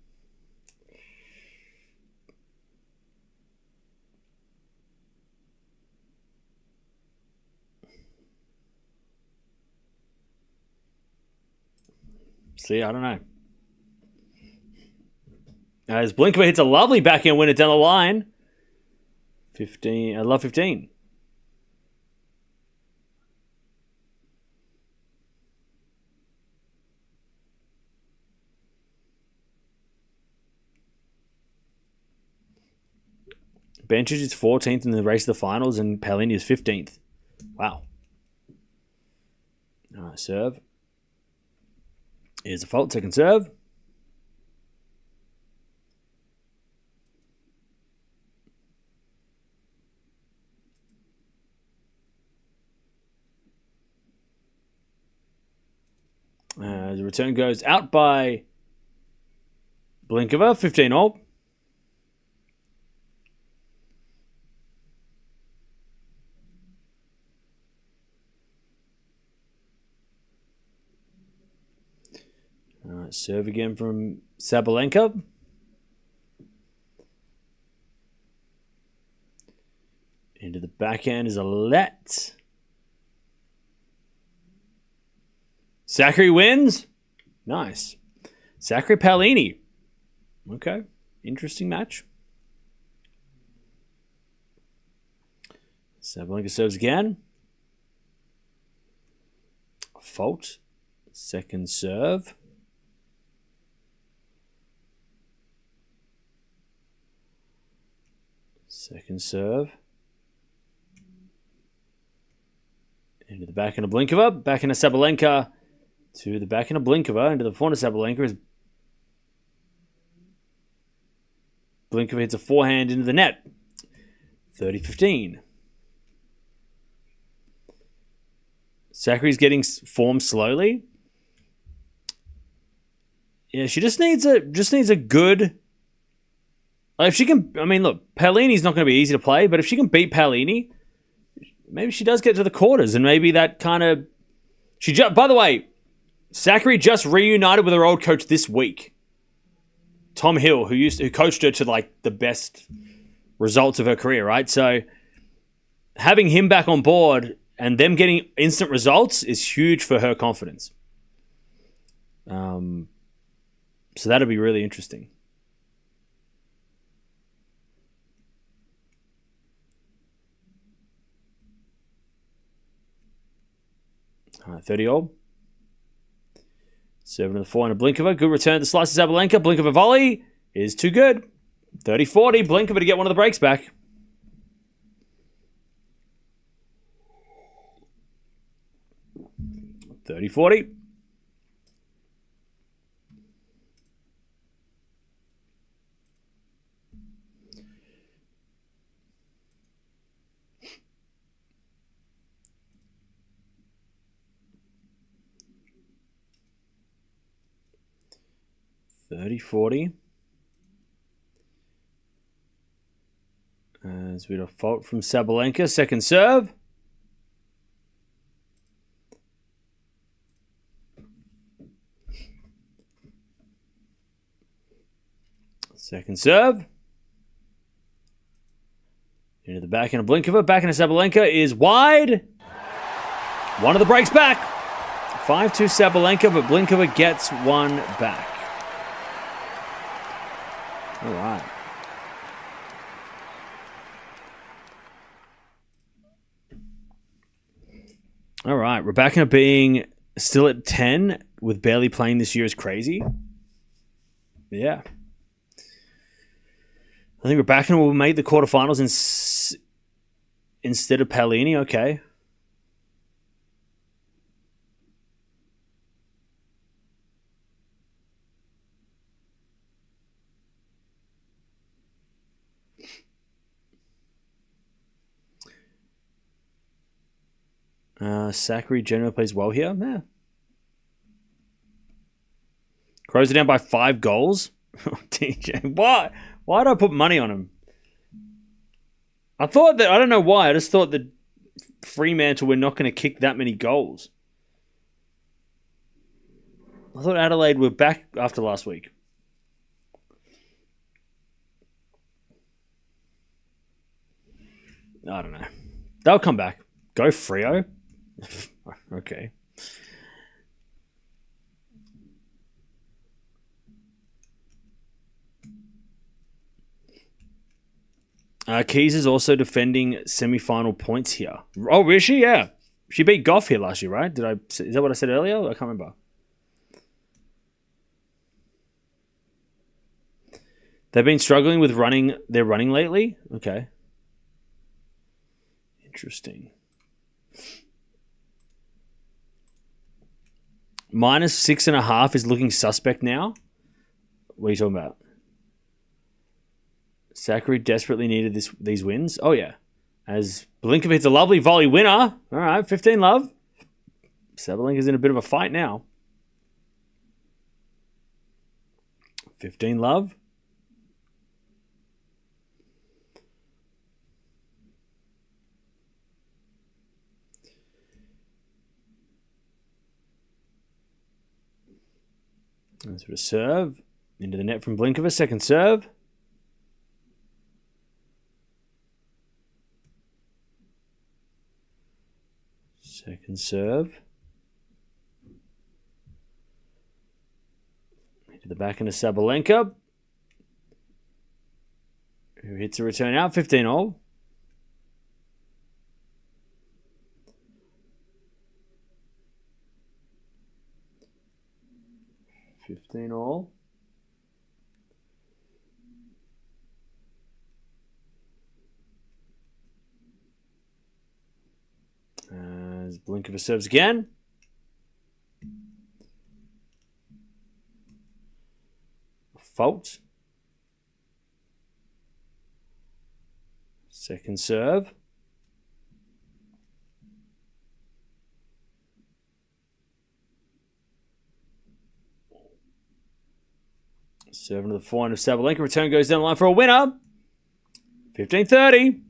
See, I don't know. As Blinkova hits a lovely backhand winner down the line. 15. I love 15. Bencic is 14th in the race of the finals, and Paolini is 15th. Wow. Serve. Here's a fault. Second serve. The return goes out by Blinkova. 15-all. Serve again from Sabalenka. Into the backhand is a let. Zachary wins. Nice. Zachary Paolini. Okay. Interesting match. Sabalenka serves again. Fault. Second serve. Second serve. Into the backhand of Blinkova. Backhand of Sabalenka. To the backhand of Blinkova. Into the forehand of Sabalenka. As Blinkova hits a forehand into the net. 30-15. Zachary's getting form slowly. Yeah, she just needs a good. Like if she can, I mean, look, Paolini's not going to be easy to play, but if she can beat Paolini, maybe she does get to the quarters, and maybe that kind of. By the way, Zachary just reunited with her old coach this week, Tom Hill, who coached her to like the best results of her career, right? So having him back on board and them getting instant results is huge for her confidence. So that'll be really interesting. All right, 30-all. Serving to the forehand of Blinkova. Good return to slice of Sabalenka. Blinkova volley is too good. 30-40. Blinkova to get one of the breaks back. $30-40. $30-40. As we had a fault from Sabalenka. Second serve. Second serve. Into the backhand of Blinkova. Backhand of Sabalenka is wide. One of the breaks back. 5-2 Sabalenka, but Blinkova gets one back. All right. All right. Raducanu being still at 10 with barely playing this year is crazy. Yeah. I think Raducanu will make the quarterfinals instead of Paolini. Okay. Zachary generally plays well here. Yeah. Crows it down by 5 goals. DJ, why? Why did I put money on him? I don't know why. I just thought that Fremantle were not going to kick that many goals. I thought Adelaide were back after last week. I don't know. They'll come back. Go Freo. Okay. Keys is also defending semi-final points here. Oh, is she? Yeah. She beat Gauff here last year, right? Is that what I said earlier? I can't remember. They've been struggling with their running lately? Okay. Interesting. -6.5 is looking suspect now. What are you talking about? Zachary desperately needed these wins. Oh, yeah. As Blinkova hits a lovely volley winner. All right, 15 love. Sabalenka's in a bit of a fight now. 15 love. That's for a serve. Into the net from Blinkova. Second serve. Second serve. To the back end of Sabalenka, who hits a return out, 15-all. As Blinkova serves again. Fault. Second serve. Serving to the forehand of Sabalenka. Return goes down the line for a winner. 15-30.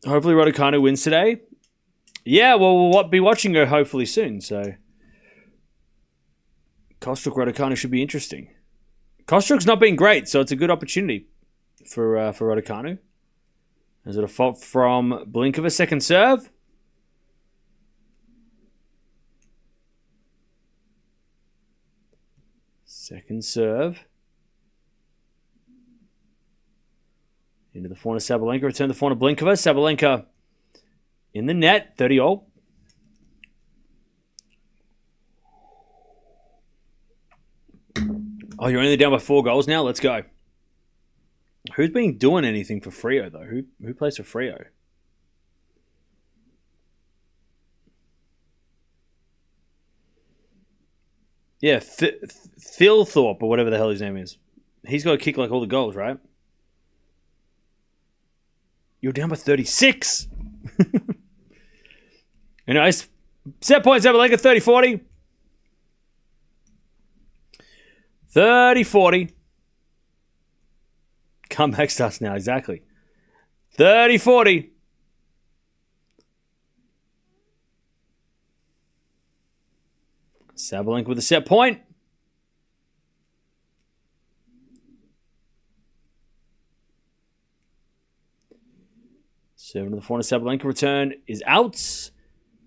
Hopefully Raducanu wins today. Yeah, well, we'll be watching her hopefully soon, so Kostruck Raducanu should be interesting. Kostruck's not been great, so it's a good opportunity for Raducanu. Is it a fault from Blinkova? Second serve. Second serve. Into the forehand of Sabalenka. Return the forehand of Blinkova. Sabalenka in the net. 30-all. Oh, you're only down by 4 goals now? Let's go. Who's been doing anything for Freo, though? Who plays for Freo? Yeah, Thilthorpe, or whatever the hell his name is. He's got to kick like all the goals, right? You're down by 36. Anyways, set points, Sabalenka, 30-40. 30-40. Comeback starts now, exactly. 30-40. Sabalenka with a set point. Serving to the forehand of Sabalenka. Return is out.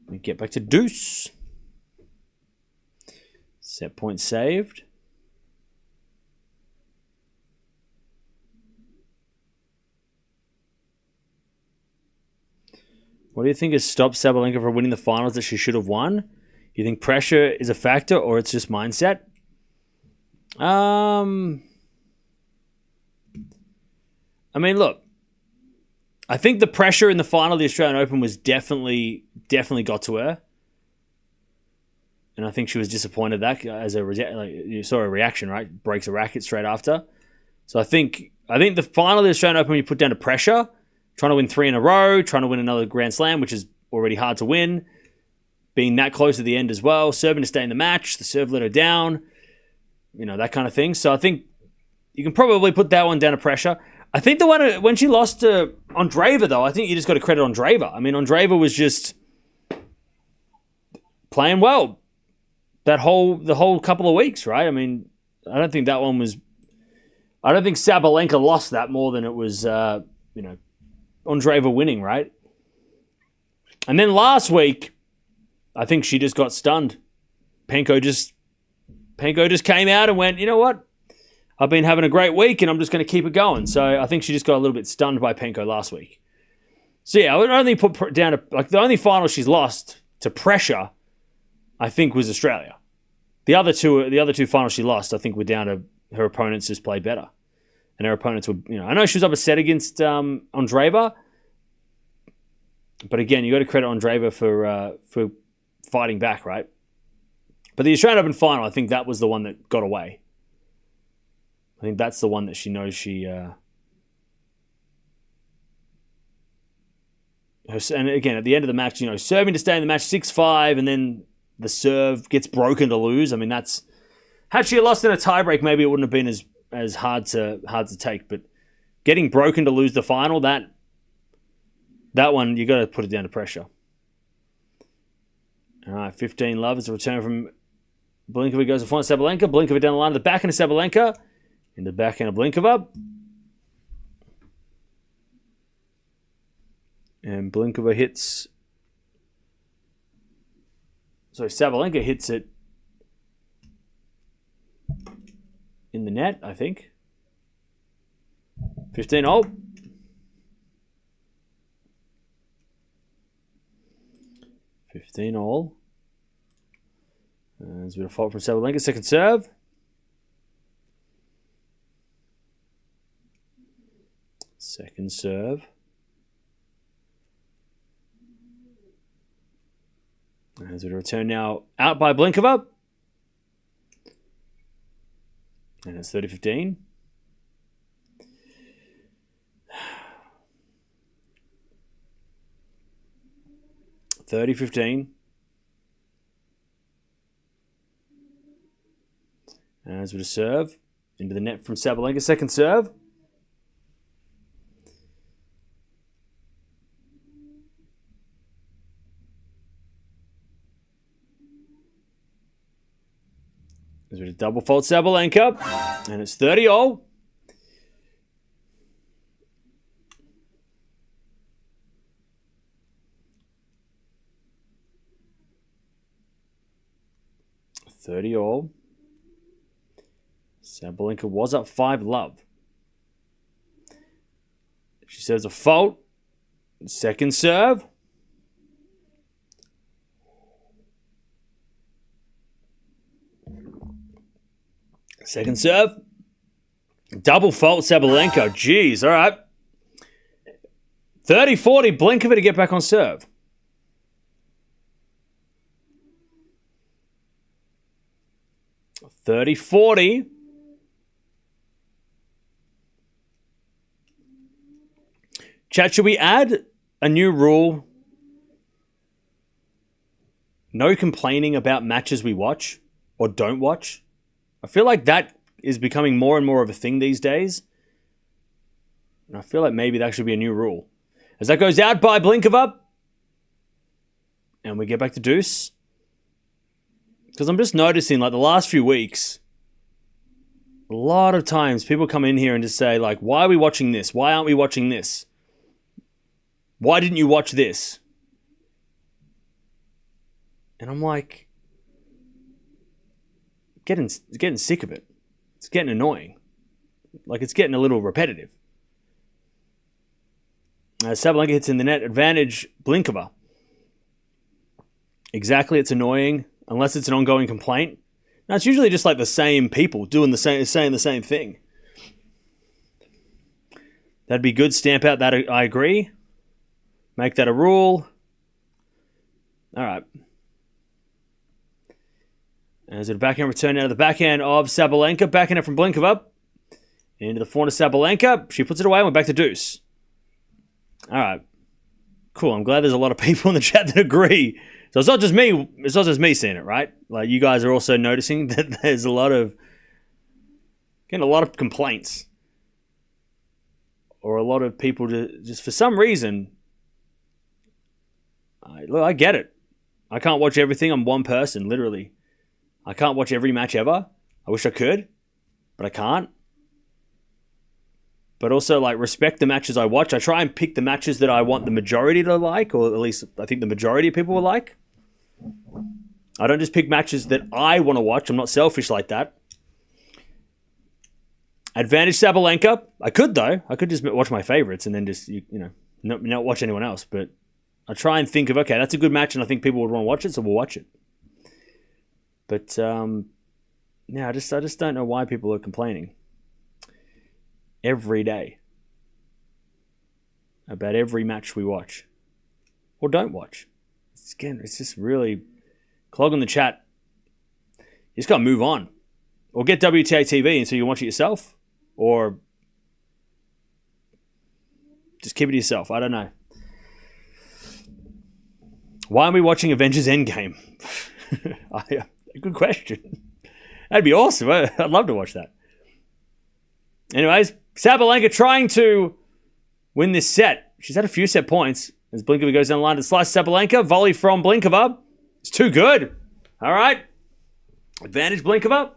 We get back to deuce. Set point saved. What do you think has stopped Sabalenka from winning the finals that she should have won? You think pressure is a factor or it's just mindset? I mean, look. I think the pressure in the final of the Australian Open was definitely got to her. And I think she was disappointed that as you saw a reaction, right? Breaks a racket straight after. So I think the final of the Australian Open, when you put down to pressure, trying to win 3 in a row, trying to win another Grand Slam, which is already hard to win, being that close at the end as well, serving to stay in the match, the serve let her down, that kind of thing. So I think you can probably put that one down to pressure. I think the one when she lost to Andreeva, though, I think you just got to credit Andreeva. I mean, Andreeva was just playing well the whole couple of weeks, right? I mean, I don't think that one was. I don't think Sabalenka lost that more than it was, Andreeva winning, right? And then last week, I think she just got stunned. Penko just came out and went, you know what? I've been having a great week and I'm just going to keep it going. So I think she just got a little bit stunned by Penko last week. So yeah, I would only put down the only final she's lost to pressure, I think, was Australia. The other two finals she lost, I think, were down to her opponents just played better, and her opponents were, I know she was up a set against Andreeva, but again, you got to credit Andreeva for fighting back, right? But the Australian Open final, I think that was the one that got away. I think that's the one that she knows she. And again, at the end of the match, serving to stay in the match 6-5, and then the serve gets broken to lose. I mean, that's had she lost in a tiebreak, maybe it wouldn't have been as hard to take. But getting broken to lose the final, that one you got to put it down to pressure. All right, 15 love is a return from Blinkova. Goes to front Sabalenka. Blinkova down the line to the back end of Sabalenka. In the back end of Blinkova. And Blinkova hits... So Sabalenka hits it in the net, I think. 15 all. 15 all. There's a bit of fault from Sabalenka. Second serve. Second serve. There's a return now out by Blinkova. And it's 30-15. And as with a serve into the net from Sabalenka, second serve. As with a double fault Sabalenka, and it's 30-all. Sabalenka was up 5-love. She says a fault. Second serve. Second serve. Double fault Sabalenka. Jeez, all right. 30-40, Blinkova to get back on serve. 30-40. Chat, should we add a new rule? No complaining about matches we watch or don't watch. I feel like that is becoming more and more of a thing these days. And I feel like maybe that should be a new rule. As that goes out by Blinkova. And we get back to deuce. Because I'm just noticing, like, the last few weeks, a lot of times people come in here and just say, like, why are we watching this? Why aren't we watching this? Why didn't you watch this? And I'm like, getting sick of it. It's getting annoying. Like, it's getting a little repetitive. Sabalenka hits in the net. Advantage, Blinkova. Exactly, it's annoying. Unless it's an ongoing complaint. Now, it's usually just like the same people saying the same thing. That'd be good. Stamp out that. I agree. Make that a rule. All right. As a backhand return out of the backhand of Sabalenka. Backhand it from Blinkova. Into the forehand of Sabalenka. She puts it away and we're back to deuce. All right. Cool. I'm glad there's a lot of people in the chat that agree. So it's not just me. It's not just me seeing it, right? Like, you guys are also noticing that there's getting a lot of complaints, or a lot of people just for some reason. I get it. I can't watch everything. I'm one person, literally. I can't watch every match ever. I wish I could, but I can't. But also, like, respect the matches I watch. I try and pick the matches that I want the majority to like, or at least I think the majority of people will like. I don't just pick matches that I want to watch. I'm not selfish like that. Advantage Sabalenka. I could, though. I could just watch my favorites and then just, not watch anyone else. But I try and think of, okay, that's a good match and I think people would want to watch it, so we'll watch it. But, I just don't know why people are complaining every day about every match we watch or don't watch. It's just really clogging the chat. You just got to move on, or get WTA TV and so you can watch it yourself, or just keep it to yourself. I don't know. Why aren't we watching Avengers Endgame? Good question. That'd be awesome. I'd love to watch that. Anyways, Sabalenka trying to win this set. She's had a few set points. As Blinkova goes down the line to slice Sabalenka. Volley from Blinkova. It's too good. All right. Advantage Blinkova.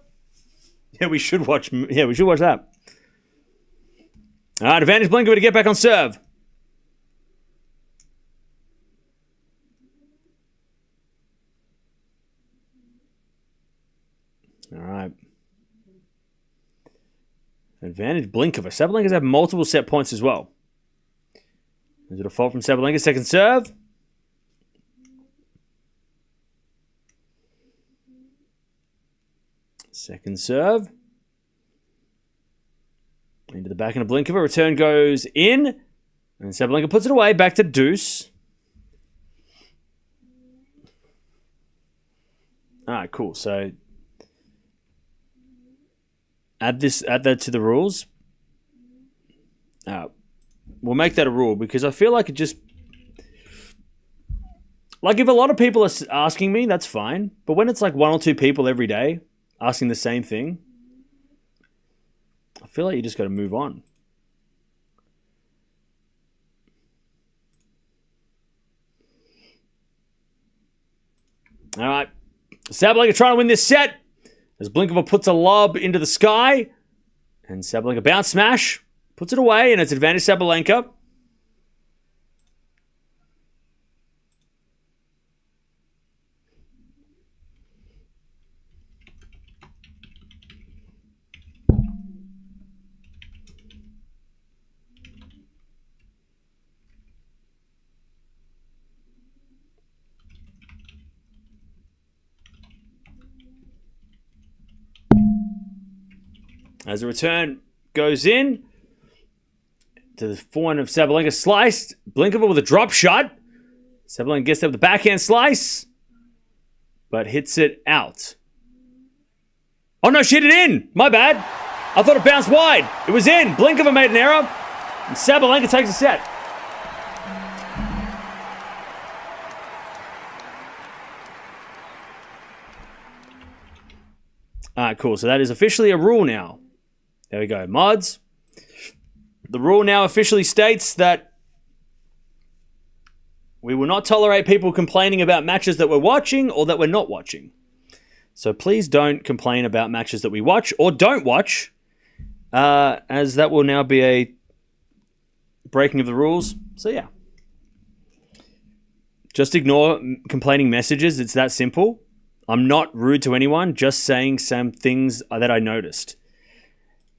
Yeah, we should watch that. All right, advantage Blinkova to get back on serve. Advantage Blinkova. Sabalenka's had multiple set points as well. Is it a fault from Sabalenka? Second serve. Second serve. Into the back end of Blinkova. Return goes in. And Sabalenka puts it away. Back to deuce. Alright, cool. So add that to the rules. We'll make that a rule because I feel like it just... Like if a lot of people are asking me, that's fine. But when it's like one or two people every day asking the same thing, I feel like you just got to move on. All right. Sabalenka trying to win this set as Blinkova puts a lob into the sky. And Sabalenka bounce smash. Puts it away and it's advantage Sabalenka. As the return goes in to the forehand of Sabalenka, sliced. Blinkova with a drop shot. Sabalenka gets there with the backhand slice, but hits it out. Oh no, she hit it in. My bad. I thought it bounced wide. It was in. Blinkova made an error, and Sabalenka takes a set. All right, cool. So that is officially a rule now. There we go. Mods. The rule now officially states that we will not tolerate people complaining about matches that we're watching or that we're not watching. So please don't complain about matches that we watch or don't watch, as that will now be a breaking of the rules. So yeah. Just ignore complaining messages. It's that simple. I'm not rude to anyone, just saying some things that I noticed.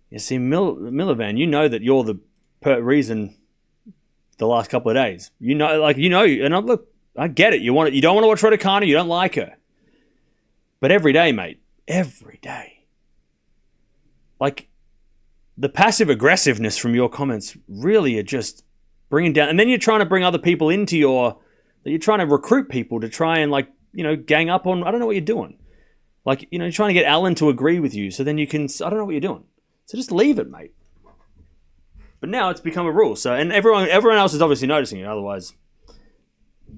You see, Milivan, you know that you're the reason the last couple of days. You know, and look, I get it. You don't want to watch Raducanu, you don't like her. But every day, mate, every day. Like, the passive aggressiveness from your comments really are just bringing down. And then you're trying to bring other people into you're trying to recruit people to try and, gang up on, I don't know what you're doing. You're trying to get Alan to agree with you so then you can, I don't know what you're doing. So just leave it, mate. But now it's become a rule. So, and everyone else is obviously noticing it. Otherwise,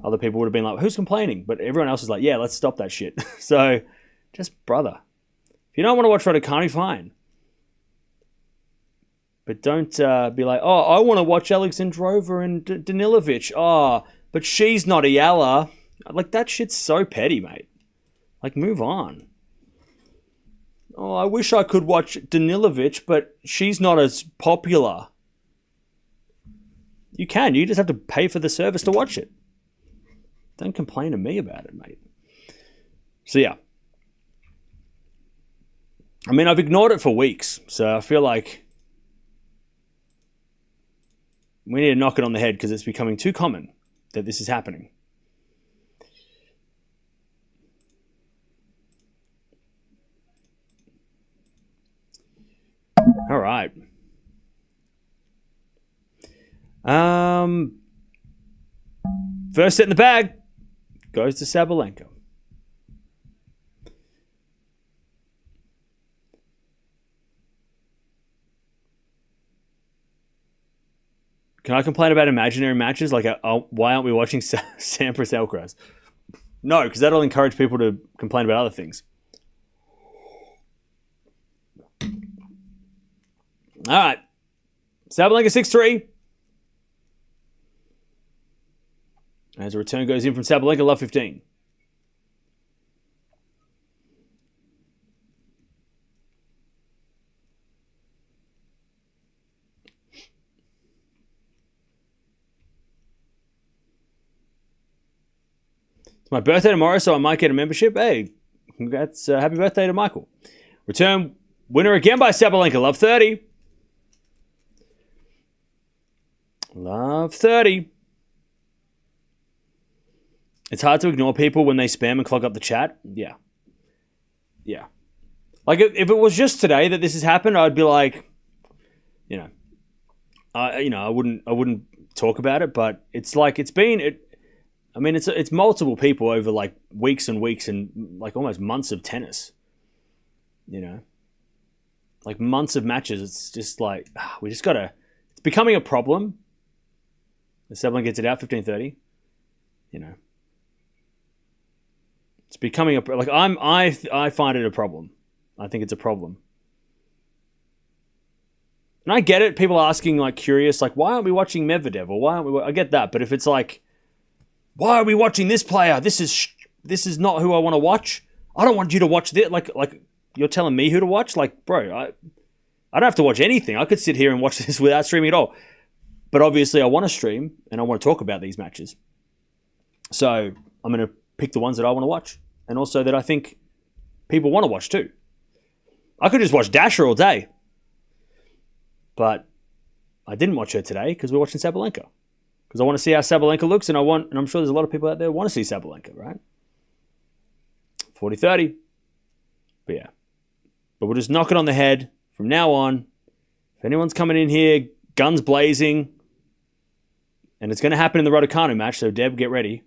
other people would have been like, who's complaining? But everyone else is like, yeah, let's stop that shit. So, just brother. If you don't want to watch Raducanu, fine. But don't be like, oh, I want to watch Alexandrova and Danilovic. Oh, but she's not Eala. That shit's so petty, mate. Move on. Oh, I wish I could watch Danilovic, but she's not as popular. You can. You just have to pay for the service to watch it. Don't complain to me about it, mate. So, yeah. I mean, I've ignored it for weeks, so I feel like we need to knock it on the head because it's becoming too common that this is happening. All right. First set in the bag goes to Sabalenka. Can I complain about imaginary matches? Why aren't we watching Sampras Alcaraz? No, because that'll encourage people to complain about other things. All right. Sabalenka 6-3. As a return goes in from Sabalenka, love 15. It's my birthday tomorrow, so I might get a membership. Hey, congrats. Happy birthday to Michael. Return winner again by Sabalenka, love 30. Love 30. It's hard to ignore people when they spam and clog up the chat. Yeah. Yeah. Like, if it was just today that this has happened, I'd be like, I wouldn't talk about it, but it's like it's multiple people over like weeks and weeks and like almost months of tennis. Like months of matches. It's just like we just gotta. It's becoming a problem. The Sabalenka gets it out 15-30. It's becoming I find it a problem. I think it's a problem. And I get it. People are asking, like, curious, like, why aren't we watching Medvedev? Or why aren't we? I get that. But if it's like, why are we watching this player? This is not who I want to watch. I don't want you to watch this. Like you're telling me who to watch? Like, bro, I don't have to watch anything. I could sit here and watch this without streaming at all. But obviously I want to stream and I want to talk about these matches. So I'm going to pick the ones that I want to watch. And also that I think people want to watch too. I could just watch Dasher all day. But I didn't watch her today because we're watching Sabalenka. Because I want to see how Sabalenka looks, and I'm sure there's a lot of people out there who want to see Sabalenka, right? 40-30. But yeah. But we'll just knock it on the head from now on. If anyone's coming in here, guns blazing, and it's going to happen in the Raducanu match, so Deb, get ready.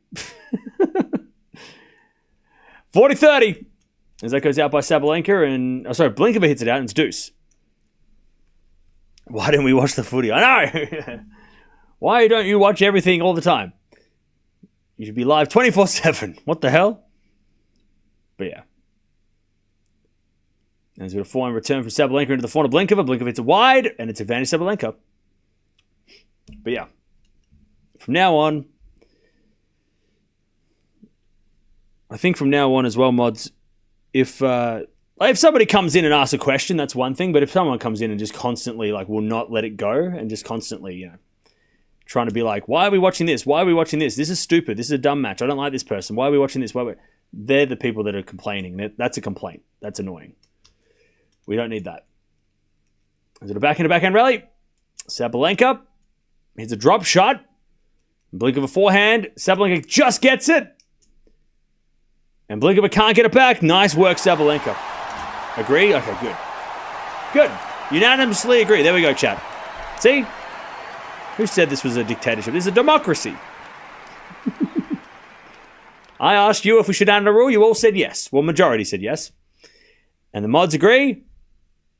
40-30. As that goes out by Sabalenka, and Blinkova hits it out, and it's deuce. Why didn't we watch the footy? I know! Why don't you watch everything all the time? You should be live 24/7. What the hell? But yeah. And he's got a forehand return from Sabalenka into the forehand of Blinkova. Blinkova hits it wide, and it's advantage Sabalenka. But yeah. From now on, I think from now on as well, mods, if somebody comes in and asks a question, that's one thing. But if someone comes in and just constantly will not let it go and just constantly, trying to be like, why are we watching this? Why are we watching this? This is stupid. This is a dumb match. I don't like this person. Why are we watching this? They're the people that are complaining. That's a complaint. That's annoying. We don't need that. Is it a backhand rally? Sabalenka hits a drop shot. Blinkova forehand. Sabalenka just gets it. And Blinkova can't get it back. Nice work, Sabalenka. Agree? Okay, good. Good. Unanimously agree. There we go, chat. See? Who said this was a dictatorship? This is a democracy. I asked you if we should add a rule. You all said yes. Well, majority said yes. And the mods agree.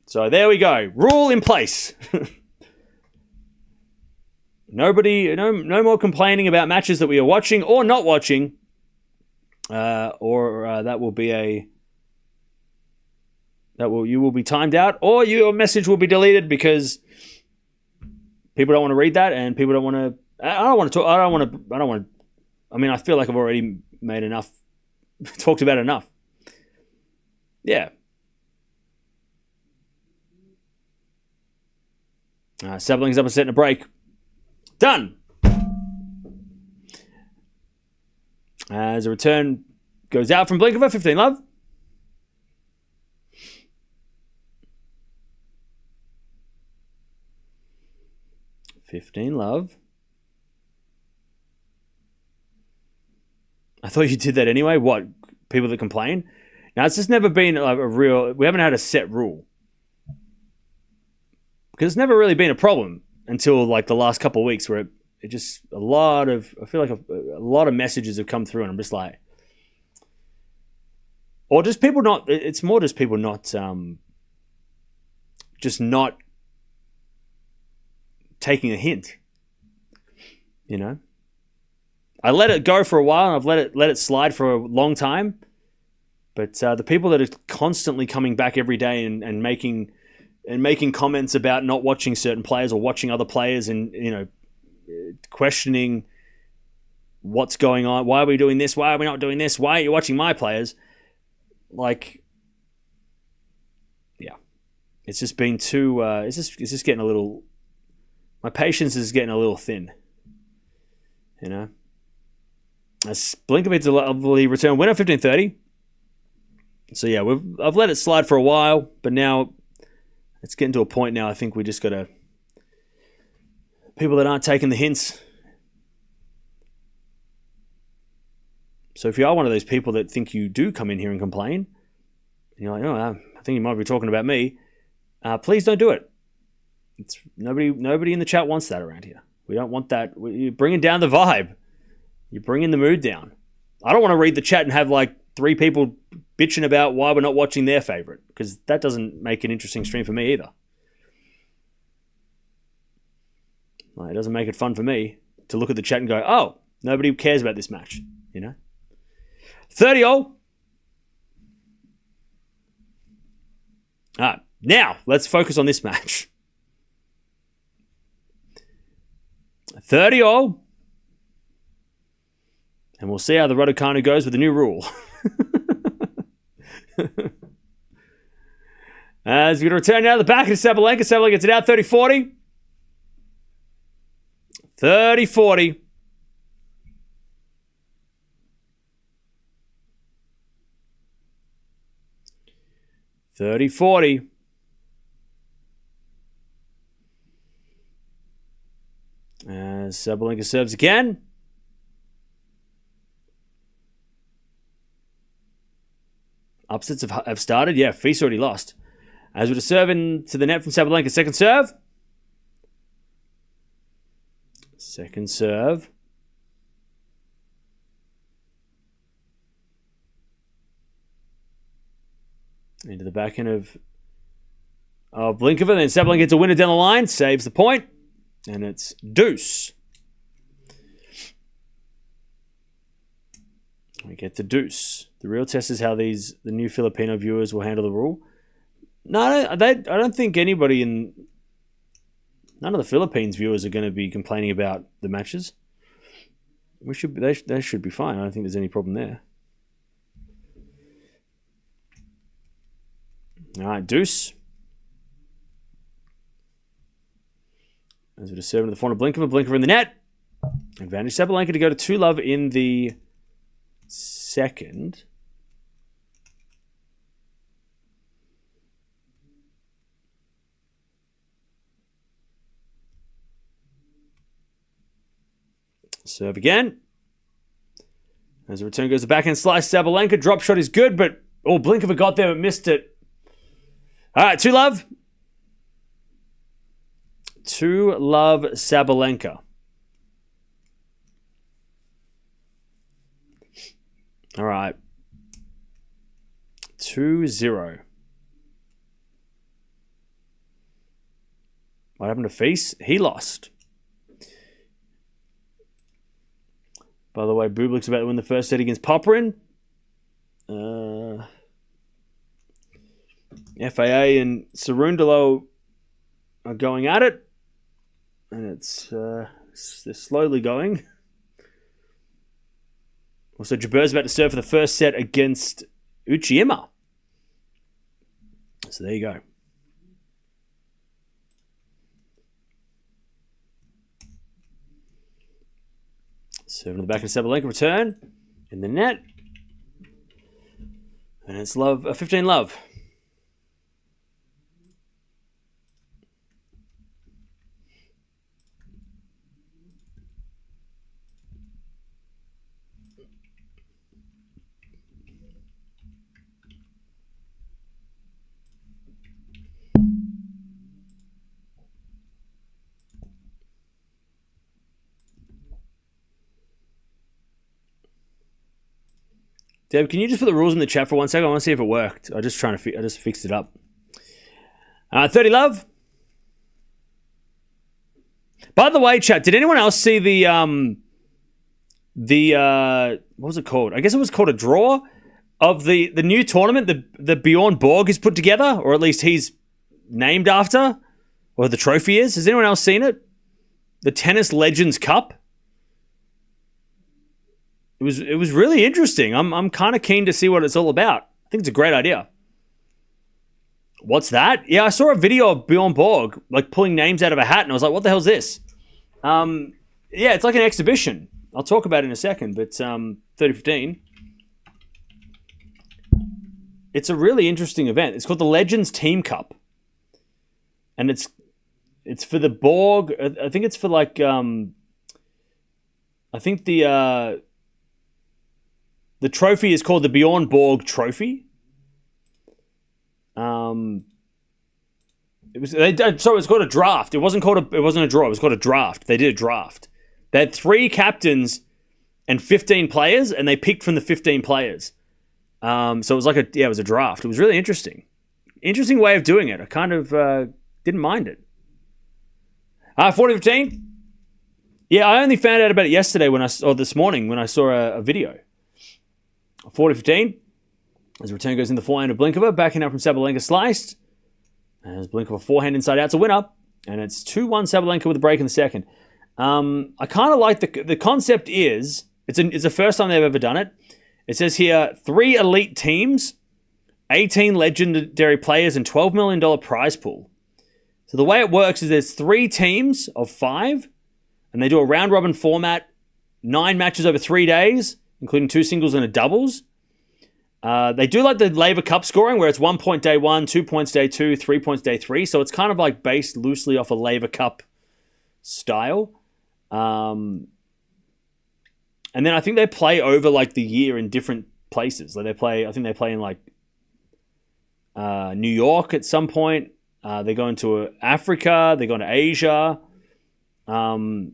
So there we go. Rule in place. No more complaining about matches that we are watching or not watching. That will be you will be timed out, or your message will be deleted because people don't want to read that, and people don't want to. I don't want to talk. I don't want to. I mean, I feel like I've already made enough, talked about enough. Yeah. Sabalenka's up a set and a break. Done. As a return goes out from Blinkova, 15 love. I thought you did that anyway. What? People that complain? Now, it's just never been a real... We haven't had a set rule. Because it's never really been a problem until the last couple of weeks where it just... I feel like a lot of messages have come through and I'm just like... Or just people not... It's more just people not... just not taking a hint. I let it go for a while and I've let it slide for a long time. But the people that are constantly coming back every day and making comments about not watching certain players or watching other players and questioning what's going on, why are we doing this, why are we not doing this, why are you watching my players? It's just been too it's just getting a little, my patience is getting a little thin. As Blinkovic's a lovely return winner, 15-30. So yeah, I've let it slide for a while, but now it's getting to a point now I think we just got to People that aren't taking the hints. So if you are one of those people that think you do come in here and complain, and you're like, oh, I think you might be talking about me, please don't do it. It's nobody in the chat wants that around here. We don't want that. You're bringing down the vibe. You're bringing the mood down. I don't want to read the chat and have like 3 people bitching about why we're not watching their favorite, because that doesn't make an interesting stream for me either. It doesn't make it fun for me to look at the chat and go, oh, nobody cares about this match, 30-all. All right, now let's focus on this match. 30-all. And we'll see how the Raducanu goes with the new rule. As we return now to the back of Sabalenka. Sabalenka gets it out 30-40. 30-40. As Sabalenka serves again. Upsets have started. Yeah, Feast already lost. As we're to serve into the net from Sabalenka. Second serve. Second serve. Into the back end of Blinkova. Then Sabalenka gets a winner down the line. Saves the point. And it's deuce. We get to deuce. The real test is how the new Filipino viewers will handle the rule. No, I don't think anybody none of the Philippines viewers are going to be complaining about the matches. They should be fine. I don't think there's any problem there. All right, deuce. As we're just serving to the front of Blinkova. Blinkova in the net. Advantage Sabalenka to go to 2-love in the second. Serve again. As the return goes the backhand slice. Sabalenka. Drop shot is good, but Blinkova got there but missed it. All right, 2-love. 2-love Sabalenka. All right. 2-0. What happened to Feast? He lost. By the way, Bublik's about to win the first set against Popperin. FAA and Cerundolo are going at it. And they're slowly going. Also, Jaber's about to serve for the first set against Uchiyama. So there you go. Serving to the back of Sabalenka. Return in the net. And it's 15-love. Deb, can you just put the rules in the chat for 1 second? I want to see if it worked. I just fixed it up. 30-love. By the way, chat, did anyone else see what was it called? I guess it was called a draw of the new tournament that Bjorn Borg has put together, or at least he's named after, or the trophy is. Has anyone else seen it? The Tennis Legends Cup. It was really interesting. I'm kind of keen to see what it's all about. I think it's a great idea. What's that? Yeah, I saw a video of Bjorn Borg like pulling names out of a hat, and I was like, "What the hell is this?" Yeah, it's like an exhibition. I'll talk about it in a second, but 3015. It's a really interesting event. It's called the Legends Team Cup, and it's It's for the Borg. I think it's for like I think the trophy is called the Bjorn Borg Trophy. It's called a draft. It wasn't a draw. It was called a draft. They did a draft. They had 3 captains and 15 players, and they picked from the 15 players. So it was like it was a draft. It was really interesting. Interesting way of doing it. I kind of didn't mind it. 40-15. Yeah, I only found out about it yesterday this morning when I saw a video. 40-15. As return goes in the forehand of Blinkova, backing up from Sabalenka sliced. As Blinkova forehand inside out's a winner. And it's 2-1 Sabalenka with a break in the second. I kind of like the concept is, it's the first time they've ever done it. It says here, 3 elite teams, 18 legendary players, and $12 million prize pool. So the way it works is there's 3 teams of 5, and they do a round-robin format, 9 matches over 3 days, including 2 singles and a doubles. They do like the Laver Cup scoring, where it's 1 point day 1, 2 points day 2, 3 points day 3. So it's kind of like based loosely off a Laver Cup style. And then I think they play over like the year in different places. Like I think they play in like New York at some point. They go into Africa. They go into Asia. So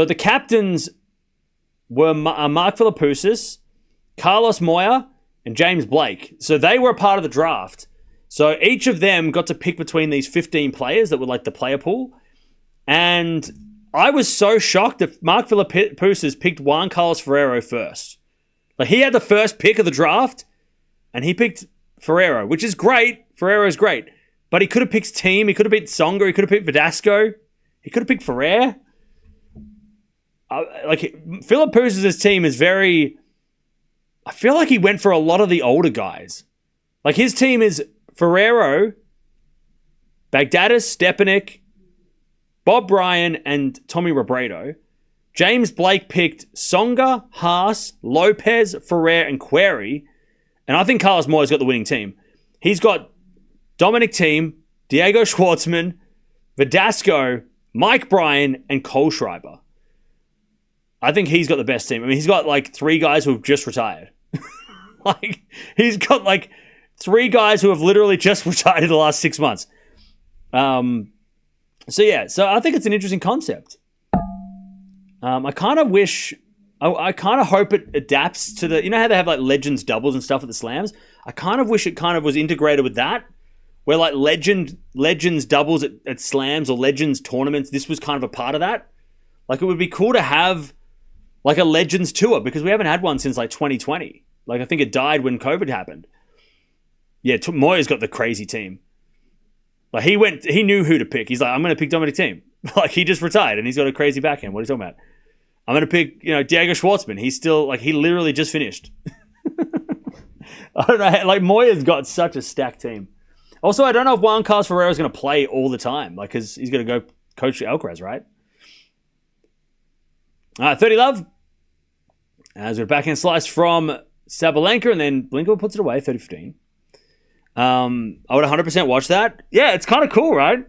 the captains were Mark Philippoussis, Carlos Moya, and James Blake. So they were a part of the draft. So each of them got to pick between these 15 players that were like the player pool. And I was so shocked that Mark Philippoussis picked Juan Carlos Ferrero first. Like, he had the first pick of the draft, and he picked Ferrero, which is great. Ferrero's great. But he could have picked Team. He could have picked Tsonga. He could have picked Verdasco. He could have picked Ferrer. Philippoussis' team is very... I feel like he went for a lot of the older guys. Like, his team is Ferrero, Bagdatis, Stepanek, Bob Bryan, and Tommy Robredo. James Blake picked Tsonga, Haas, Lopez, Ferrer, and Querrey. And I think Carlos Moya's got the winning team. He's got Dominic Thiem, Diego Schwartzman, Verdasco, Mike Bryan, and Kohlschreiber. I think he's got the best team. I mean, he's got like 3 guys who have just retired. Like, he's got like 3 guys who have literally just retired in the last 6 months. So I think it's an interesting concept. I kind of wish, I kind of hope it adapts to the, you know how they have like Legends doubles and stuff at the Slams? I kind of wish it kind of was integrated with that, where like Legends doubles at Slams or Legends tournaments, this was kind of a part of that. Like, it would be cool to have like a Legends tour, because we haven't had one since like 2020. Like, I think it died when COVID happened. Yeah, Moya's got the crazy team. Like, he knew who to pick. He's like, I'm going to pick Dominic Thiem. Like, he just retired and he's got a crazy backhand. What are you talking about? I'm going to pick, Diego Schwartzman. He's still, like, he literally just finished. I don't know. Like, Moya's got such a stacked team. Also, I don't know if Juan Carlos Ferrero is going to play all the time. Like, because he's going to go coach Alcaraz, right? 30 love. As we're backhand slice from Sabalenka, and then Blinkova puts it away, 30-15. I would 100% watch that. Yeah, it's kind of cool, right?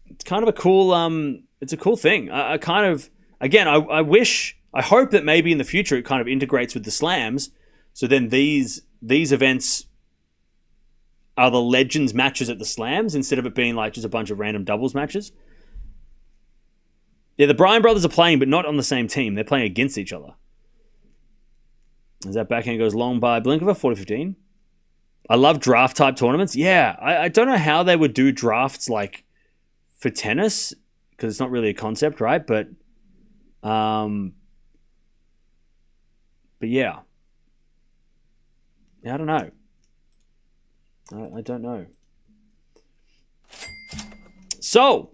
It's kind of a cool, it's a cool thing. I kind of, again, I hope that maybe in the future it kind of integrates with the Slams. So then these events are the Legends matches at the Slams instead of it being like just a bunch of random doubles matches. Yeah, the Bryan brothers are playing, but not on the same team. They're playing against each other. As that backhand goes long by Blinkova, 40-15. I love draft type tournaments. Yeah, I don't know how they would do drafts like for tennis, because it's not really a concept, right? But yeah. I don't know. I don't know. So,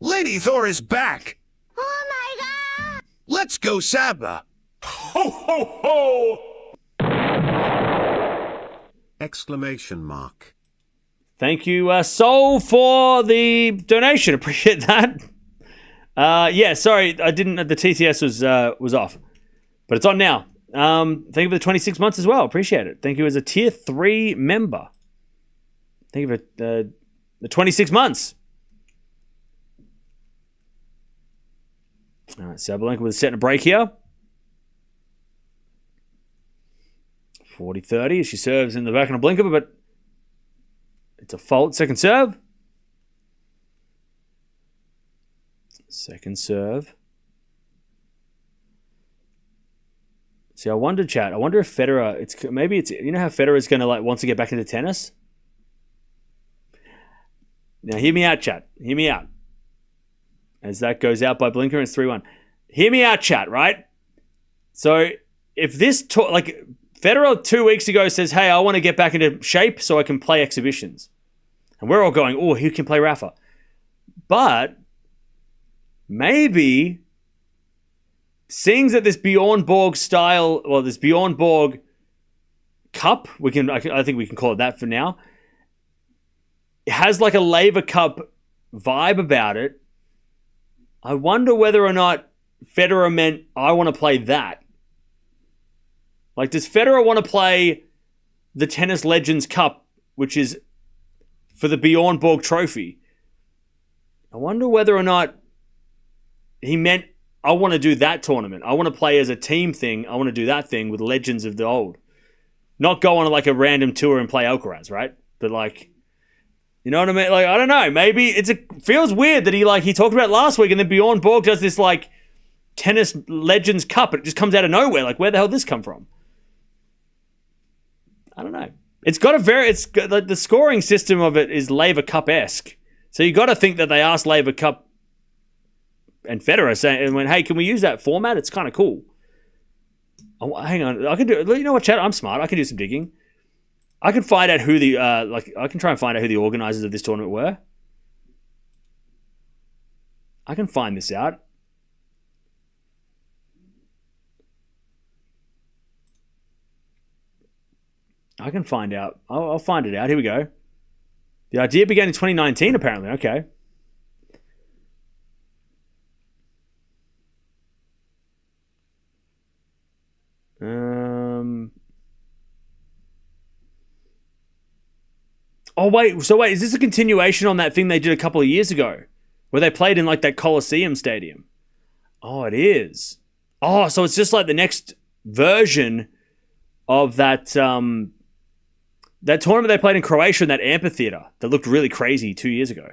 Lady Thor is back. Oh my god! Let's go, Saba. Ho, ho, ho! Exclamation mark. Thank you, Soul, for the donation. Appreciate that. Yeah, sorry, I didn't. The TTS was off, but it's on now. Thank you for the 26 months as well. Appreciate it. Thank you as a tier 3 member. Thank you for the 26 months. All right, Sabalenka with a set and a break here. 40-30 as she serves in the back of Blinkova, but it's a fault. Second serve. Second serve. See, I wonder, chat. I wonder if Federer. Maybe it's you know how Federer's going to wants to get back into tennis. Now, hear me out, chat. Hear me out. As that goes out by Blinker, and it's 3-1. Hear me out, chat. Right. So if this Federer 2 weeks ago says, "Hey, I want to get back into shape so I can play exhibitions," and we're all going, "Oh, he can play Rafa," but maybe. Seeing that this Bjorn Borg style, well, this Bjorn Borg Cup, I think we can call it that for now. It has like a Laver Cup vibe about it. I wonder whether or not Federer meant, I want to play that. Like, does Federer want to play the Tennis Legends Cup, which is for the Bjorn Borg Trophy? I wonder whether or not he meant, I want to do that tournament. I want to play as a team thing. I want to do that thing with legends of the old. Not go on like a random tour and play Alcaraz, right? But you know what I mean? I don't know. Maybe feels weird that he talked about it last week and then Bjorn Borg does this Tennis Legends Cup. It just comes out of nowhere. Where the hell did this come from? I don't know. The scoring system of it is Laver Cup-esque. So you got to think that they asked Laver Cup and Federer saying, "Hey, can we use that format? It's kind of cool." Oh, hang on, I can do. You know what, chat? I'm smart. I can do some digging. I can find out who the I can try and find out who the organizers of this tournament were. I can find this out. I can find out. I'll find it out. Here we go. The idea began in 2019, apparently. Okay. Oh, wait. Is this a continuation on that thing they did a couple of years ago? Where they played in that Coliseum stadium? Oh, it is. Oh, so it's just the next version of that that tournament they played in Croatia in that amphitheater that looked really crazy 2 years ago.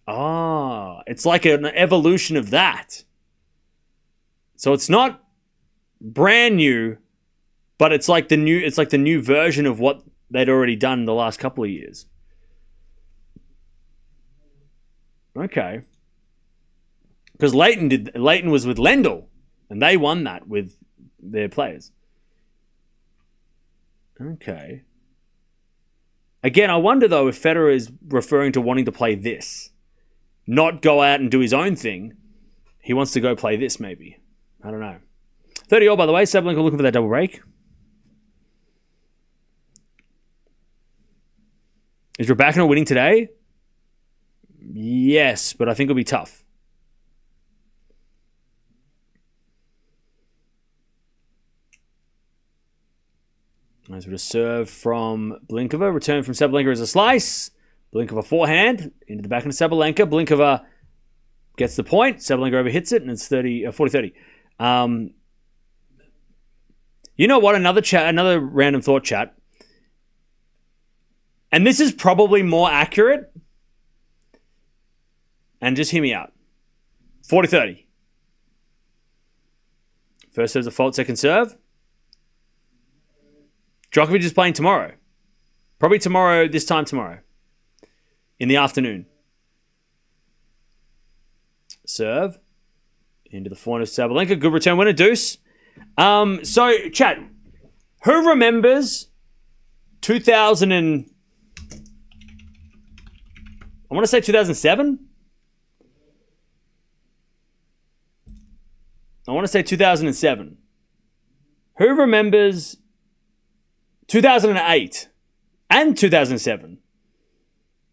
Ah, it's like an evolution of that. So it's not brand new, but it's like the new version of what they'd already done in the last couple of years. Okay. Because Leighton was with Lendl, and they won that with their players. Okay. Again, I wonder though if Federer is referring to wanting to play this, not go out and do his own thing. He wants to go play this, maybe. I don't know. 30-all, by the way. Sabalenka looking for that double break. Is Raducanu winning today? Yes, but I think it'll be tough. Nice bit of serve from Blinkova. Return from Sabalenka as a slice. Blinkova forehand into the back of Sabalenka. Blinkova gets the point. Sabalenka overhits it, and it's 40-30. You know what? Another random thought chat. And this is probably more accurate. And just hear me out. 40-30. First serve's a fault, second serve. Djokovic is playing tomorrow. Probably tomorrow, this time tomorrow. In the afternoon. Serve. Into the forehand of Sabalenka. Good return winner, deuce. So, chat. Who remembers 2000 and... I want to say 2007? I want to say 2007. Who remembers 2008 and 2007?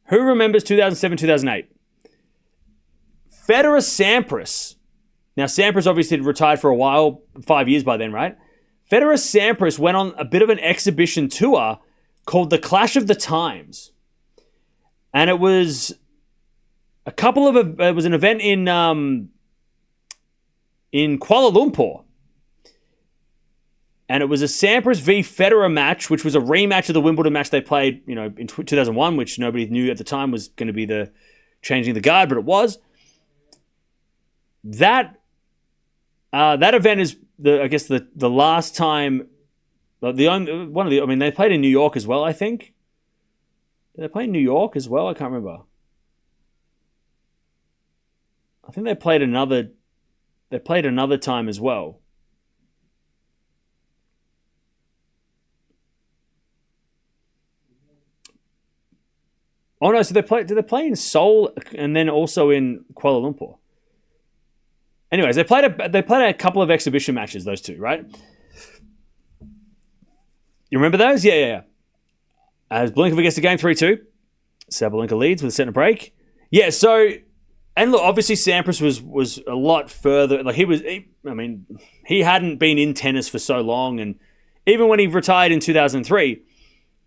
Who remembers 2007, 2008? Federer Sampras. Now, Sampras obviously had retired for a while, 5 years by then, right? Federer-Sampras went on a bit of an exhibition tour called the Clash of the Times. And it was it was an event in Kuala Lumpur. And it was a Sampras v Federer match, which was a rematch of the Wimbledon match they played, in 2001, which nobody knew at the time was going to be the changing the guard, but it was. That event is the last time, they played in New York as well, I think. Did they play in New York as well? I can't remember. I think they played another time as well. Oh no, so did they play in Seoul and then also in Kuala Lumpur? Anyways, they played a couple of exhibition matches, those two, right? You remember those? Yeah. As Blinkova gets the game 3-2, Sabalenka leads with a set and a break. Yeah, so, and look, obviously Sampras was a lot further. Like he hadn't been in tennis for so long, and even when he retired in 2003,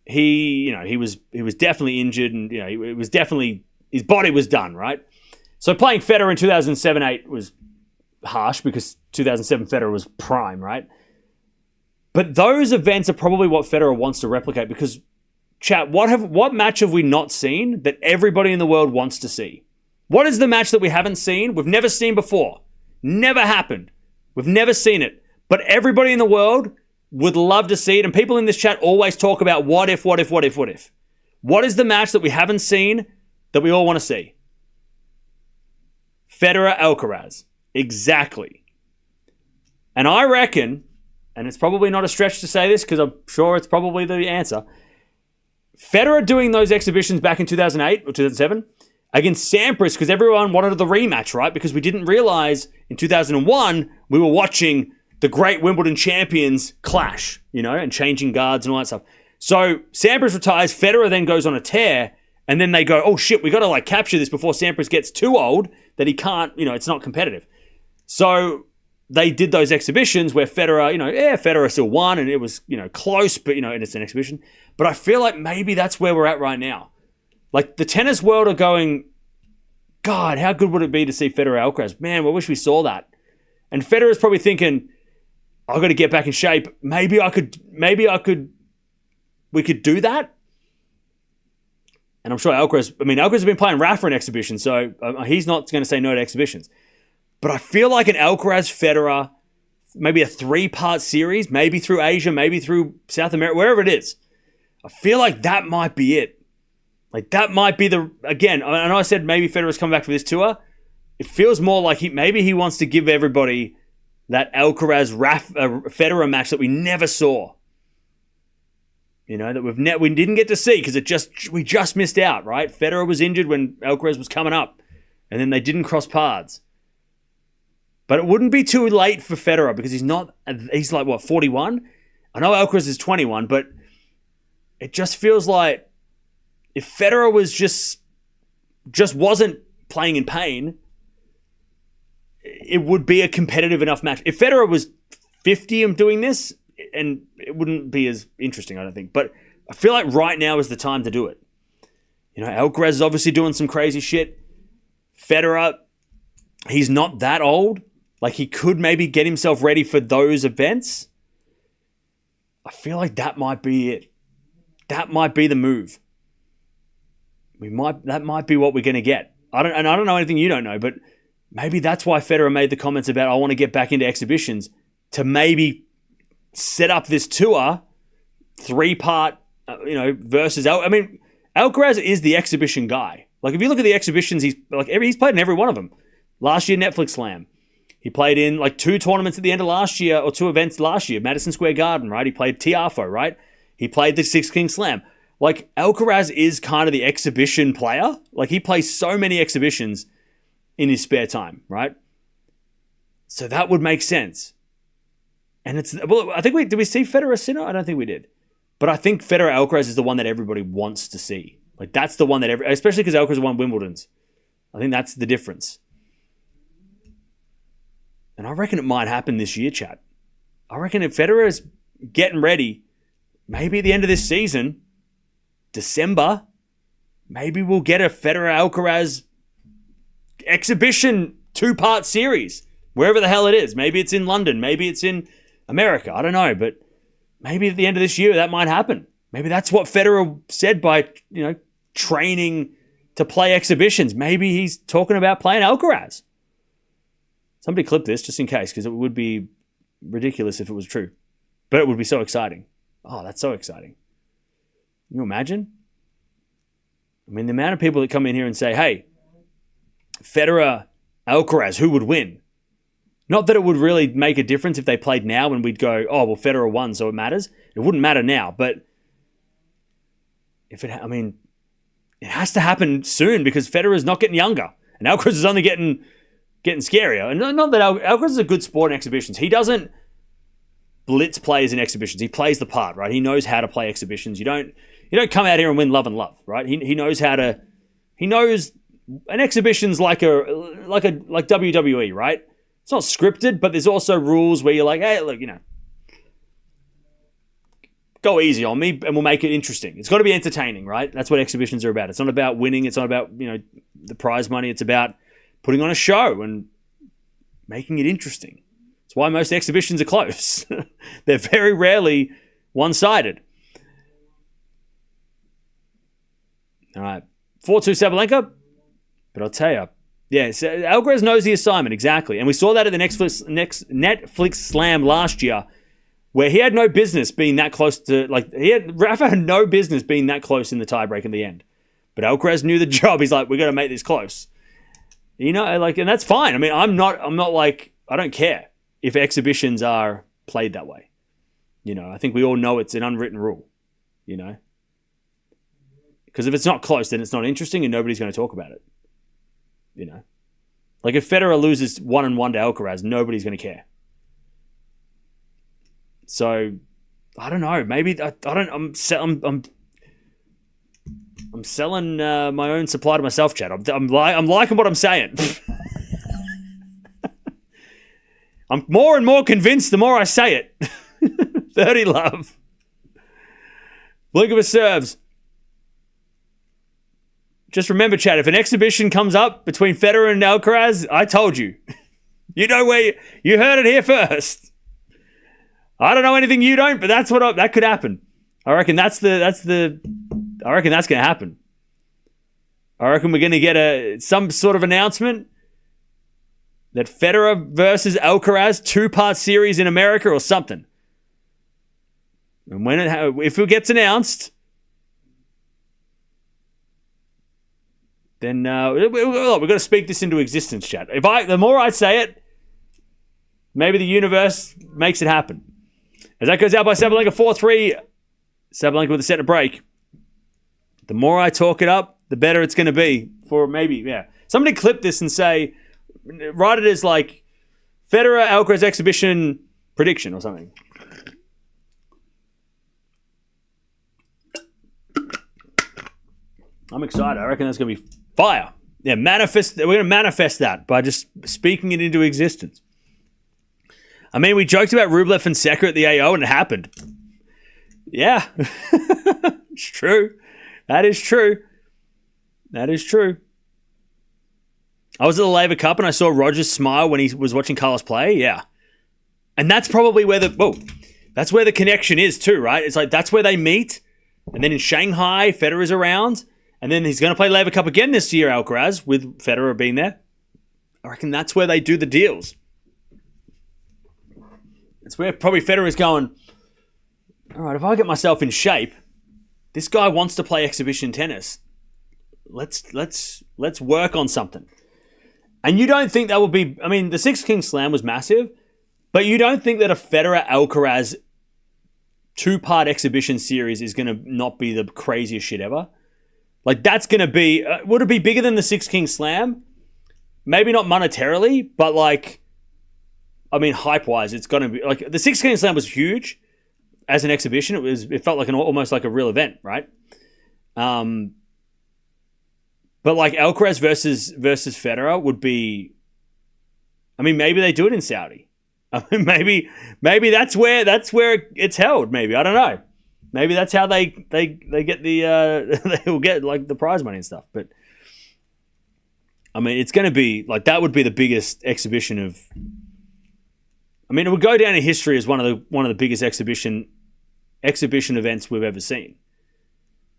he was definitely injured, and it was definitely, his body was done, right? So playing Federer in 2007-8 was harsh because 2007 Federer was prime, right? But those events are probably what Federer wants to replicate because, chat, what match have we not seen that everybody in the world wants to see? What is the match that we haven't seen? We've never seen before. Never happened. We've never seen it. But everybody in the world would love to see it. And people in this chat always talk about what if. What is the match that we haven't seen that we all want to see? Federer Alcaraz. Exactly. And I reckon, and it's probably not a stretch to say this because I'm sure it's probably the answer, Federer doing those exhibitions back in 2008 or 2007 against Sampras because everyone wanted the rematch, right? Because we didn't realize in 2001 we were watching the great Wimbledon champions clash, and changing guards and all that stuff. So Sampras retires, Federer then goes on a tear, and then they go, oh shit, we got to capture this before Sampras gets too old that he can't, it's not competitive. So they did those exhibitions where Federer, Federer still won and it was, close, but, and it's an exhibition. But I feel like maybe that's where we're at right now. Like the tennis world are going, God, how good would it be to see Federer Alcaraz? Man, I wish we saw that. And Federer's probably thinking, I've got to get back in shape. We could do that. And I'm sure Alcaraz has been playing Rafa in exhibitions, so he's not going to say no to exhibitions. But I feel like an Alcaraz-Federer, maybe a 3-part series, maybe through Asia, maybe through South America, wherever it is. I feel like that might be it. Like that might be again, I know I said maybe Federer's coming back for this tour. It feels more like he wants to give everybody that Alcaraz-Federer match that we never saw. That we didn't get to see because we just missed out, right? Federer was injured when Alcaraz was coming up, and then they didn't cross paths. But it wouldn't be too late for Federer because he's like, what, 41? I know Alcaraz is 21, but it just feels like if Federer was just wasn't playing in pain, it would be a competitive enough match. If Federer was 50 and doing this, and it wouldn't be as interesting, I don't think. But I feel like right now is the time to do it. Alcaraz is obviously doing some crazy shit. Federer, he's not that old. Like, he could maybe get himself ready for those events. I feel like that might be it. That might be the move. That might be what we're going to get. I don't know anything you don't know, but maybe that's why Federer made the comments about, I want to get back into exhibitions to maybe set up this tour, 3-part, versus... Alcaraz is the exhibition guy. Like, if you look at the exhibitions, he's played in every one of them. Last year, Netflix Slam. He played in, 2 tournaments at the end of last year, or 2 events last year. Madison Square Garden, right? He played Tiafo, right? He played the Six King Slam. Alcaraz is kind of the exhibition player. He plays so many exhibitions in his spare time, right? So that would make sense. And I think did we see Federer Sinner? I don't think we did. But I think Federer Alcaraz is the one that everybody wants to see. That's the one that especially because Alcaraz won Wimbledon's. I think that's the difference. And I reckon it might happen this year, chat. I reckon if Federer is getting ready, maybe at the end of this season, December, maybe we'll get a Federer-Alcaraz exhibition 2-part series, wherever the hell it is. Maybe it's in London. Maybe it's in America. I don't know, but maybe at the end of this year that might happen. Maybe that's what Federer said by, training to play exhibitions. Maybe he's talking about playing Alcaraz. Somebody clip this just in case, because it would be ridiculous if it was true. But it would be so exciting. Oh, that's so exciting. Can you imagine? I mean, the amount of people that come in here and say, hey, Federer, Alcaraz, who would win? Not that it would really make a difference if they played now and we'd go, oh, well, Federer won, so it matters. It wouldn't matter now, but it has to happen soon because Federer's not getting younger and Alcaraz is only getting scarier. And not that Alcaraz is a good sport in exhibitions. He doesn't blitz players in exhibitions. He plays the part, right? He knows how to play exhibitions. You don't come out here and win love and love, right? He knows how to. He knows an exhibition's like WWE, right? It's not scripted, but there's also rules where you're like, hey, look, go easy on me and we'll make it interesting. It's got to be entertaining, right? That's what exhibitions are about. It's not about winning. It's not about, the prize money. It's about putting on a show and making it interesting. It's why most exhibitions are close. They're very rarely one-sided. All right. 4-2 Sabalenka. But I'll tell you, yeah, so Alcaraz knows the assignment, exactly. And we saw that at the Netflix Slam last year, where he had no business being that close to, Rafa had no business being that close in the tiebreak in the end. But Alcaraz knew the job. He's like, we got to make this close. And that's fine. I mean, I'm not I don't care if exhibitions are played that way. I think we all know it's an unwritten rule, Because if it's not close, then it's not interesting and nobody's going to talk about it. Like if Federer loses 1-1 to Alcaraz, nobody's going to care. So I don't know. Maybe I'm selling my own supply to myself, Chad. I'm liking what I'm saying. I'm more and more convinced the more I say it. 30 love. Blinkova serves. Just remember, Chad, if an exhibition comes up between Federer and Alcaraz, I told you. You know where you heard it here first. I don't know anything you don't, but that could happen. I reckon I reckon that's going to happen. I reckon we're going to get some sort of announcement that Federer versus Alcaraz 2-part series in America or something. And if it gets announced, then we've got to speak this into existence, Chad. The more I say it, maybe the universe makes it happen. As that goes out by Sabalenka 4-3, Sabalenka with a set and a break. The more I talk it up, the better it's going to be. For maybe, yeah. Somebody clip this and write it as like Federer Alcaraz exhibition prediction or something. I'm excited. I reckon that's going to be fire. Yeah, we're going to manifest that by just speaking it into existence. I mean, we joked about Rublev and Fonseca at the AO and it happened. Yeah. It's true. That is true. That is true. I was at the Laver Cup and I saw Rogers smile when he was watching Carlos play. Yeah. And that's probably where that's where the connection is too, right? It's like that's where they meet. And then in Shanghai, Federer's around. And then he's going to play Laver Cup again this year, Alcaraz, with Federer being there. I reckon that's where they do the deals. It's where probably Federer's going, all right, if I get myself in shape, this guy wants to play exhibition tennis. Let's work on something. And you don't think that will be, I mean, the Six Kings Slam was massive, but you don't think that a Federer-Alcaraz 2-part exhibition series is going to not be the craziest shit ever? Like, that's going to be, would it be bigger than the Six Kings Slam? Maybe not monetarily, but hype-wise, it's going to be, the Six Kings Slam was huge as an exhibition. It felt like almost like a real event, right? But Alcaraz versus Federer would be, maybe they do it in Saudi. I mean, maybe that's where it's held. Maybe I don't know. Maybe that's how they get the they will get like the prize money and stuff. But I mean, it's going to be like that would be the biggest exhibition of. I mean, it would go down in history as one of the biggest exhibition events we've ever seen.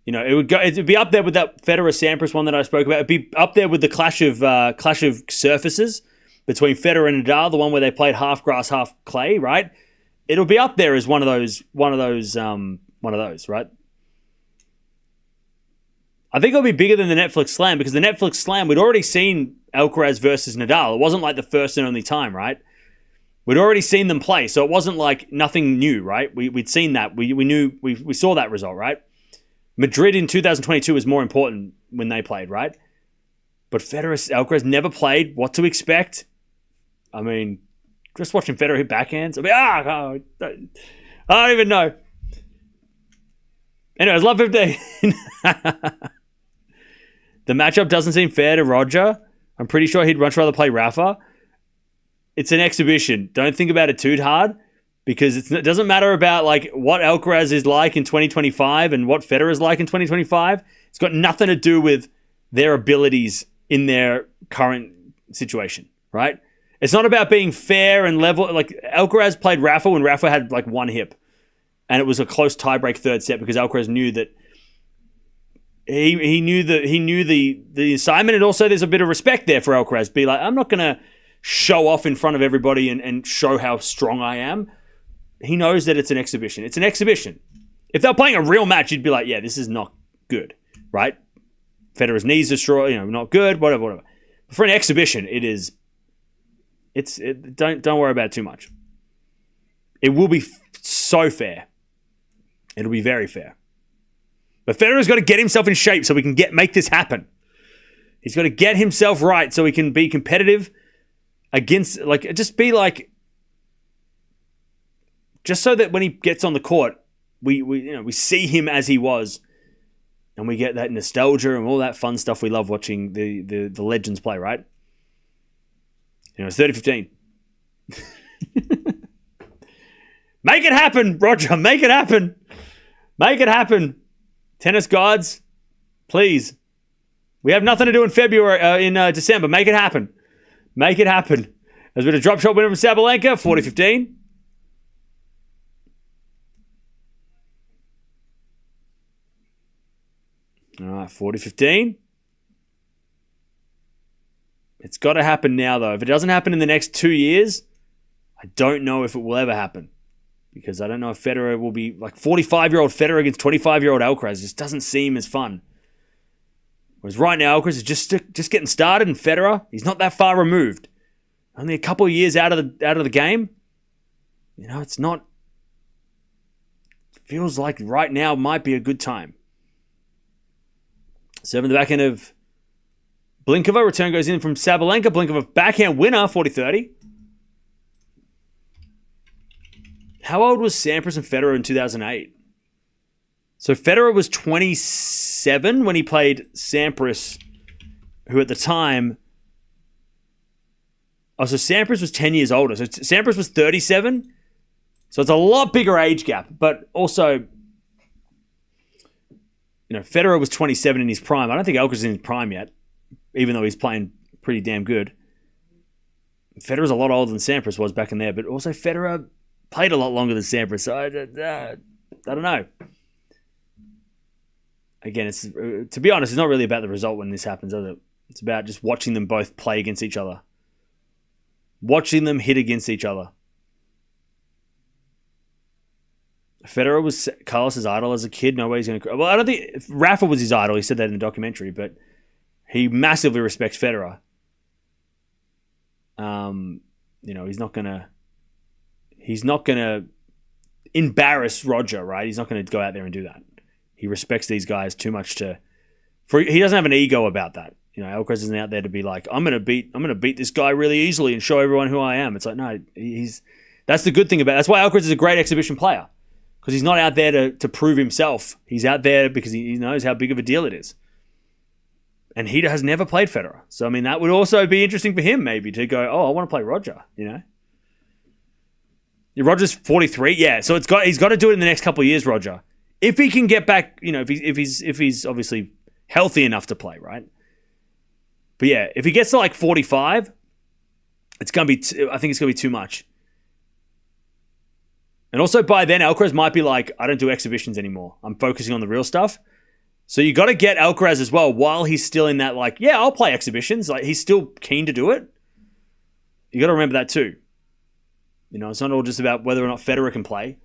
You know, it'd be up there with that Federer-Sampras one that I spoke about. It'd be up there with the clash of surfaces between Federer and Nadal, the one where they played half grass, half clay, right? It'll be up there as one of those, right? I think it'll be bigger than the Netflix Slam because the Netflix Slam, we'd already seen Alcaraz versus Nadal. It wasn't like the first and only time, right? We'd already seen them play, so it wasn't like nothing new, right? We'd seen that. We knew, we saw that result, right? Madrid in 2022 was more important when they played, right? But Alcaraz never played. What to expect? I mean, just watching Federer hit backhands. I mean, I don't even know. Anyways, love 15. The matchup doesn't seem fair to Roger. I'm pretty sure he'd much rather play Rafa. It's an exhibition. Don't think about it too hard because it doesn't matter about like what Alcaraz is like in 2025 and what Federer is like in 2025. It's got nothing to do with their abilities in their current situation, right? It's not about being fair and level. Like Alcaraz played Rafa when Rafa had like one hip, and it was a close tiebreak third set because Alcaraz knew that he knew the assignment, and also there's a bit of respect there for Alcaraz. Be like, I'm not gonna show off in front of everybody and show how strong I am. He knows that it's an exhibition. It's an exhibition. If they're playing a real match, you'd be like, yeah, this is not good, right? Federer's knees are not good, whatever. But for an exhibition, it is. Don't worry about it too much. It will be so fair. It'll be very fair. But Federer's got to get himself in shape so we can make this happen. He's got to get himself right so he can be competitive against, just so that when he gets on the court, we see him as he was, and we get that nostalgia and all that fun stuff we love watching the legends play, right? It's 30-15. Make it happen, Roger. Make it happen. Make it happen. Tennis gods, please. We have nothing to do in December. Make it happen. Make it happen. There's been a drop shot winner from Sabalenka, 40-15. All right, 40-15. It's got to happen now, though. If it doesn't happen in the next 2 years, I don't know if it will ever happen. Because I don't know if Federer will be like 45-year-old Federer against 25-year-old Alcaraz. It just doesn't seem as fun. Whereas right now, Alcaraz is just getting started, and Federer, he's not that far removed. Only a couple of years out of the game. It's not. It feels like right now might be a good time. Serving the backhand of Blinkova. Return goes in from Sabalenka. Blinkova backhand winner, 40-30. How old was Sampras and Federer in 2008? So Federer was 27 when he played Sampras, who at the time... Oh, so Sampras was 10 years older. So Sampras was 37. So it's a lot bigger age gap. But also, Federer was 27 in his prime. I don't think Alcaraz is in his prime yet, even though he's playing pretty damn good. Federer's a lot older than Sampras was back in there. But also Federer played a lot longer than Sampras. So I don't know. Again, to be honest, it's not really about the result when this happens, is it? It's about just watching them both play against each other. Watching them hit against each other. Federer was Carlos's idol as a kid. No way he's going to... Well, I don't think... Rafa was his idol. He said that in the documentary, but he massively respects Federer. He's not going to embarrass Roger, right? He's not going to go out there and do that. He respects these guys too much he doesn't have an ego about that. Alcaraz isn't out there to be like, I'm going to beat this guy really easily and show everyone who I am. It's like, no, that's the good thing about it. That's why Alcaraz is a great exhibition player. Because he's not out there to prove himself. He's out there because he knows how big of a deal it is. And he has never played Federer. So, I mean, that would also be interesting for him maybe to go, oh, I want to play Roger, Roger's 43. Yeah, so he's got to do it in the next couple of years, Roger. If he can get back, if he's obviously healthy enough to play, right? But yeah, if he gets to like 45, it's gonna be. I think it's gonna be too much. And also by then, Alcaraz might be like, I don't do exhibitions anymore. I'm focusing on the real stuff. So you got to get Alcaraz as well while he's still in that like, yeah, I'll play exhibitions. Like he's still keen to do it. You got to remember that too. It's not all just about whether or not Federer can play.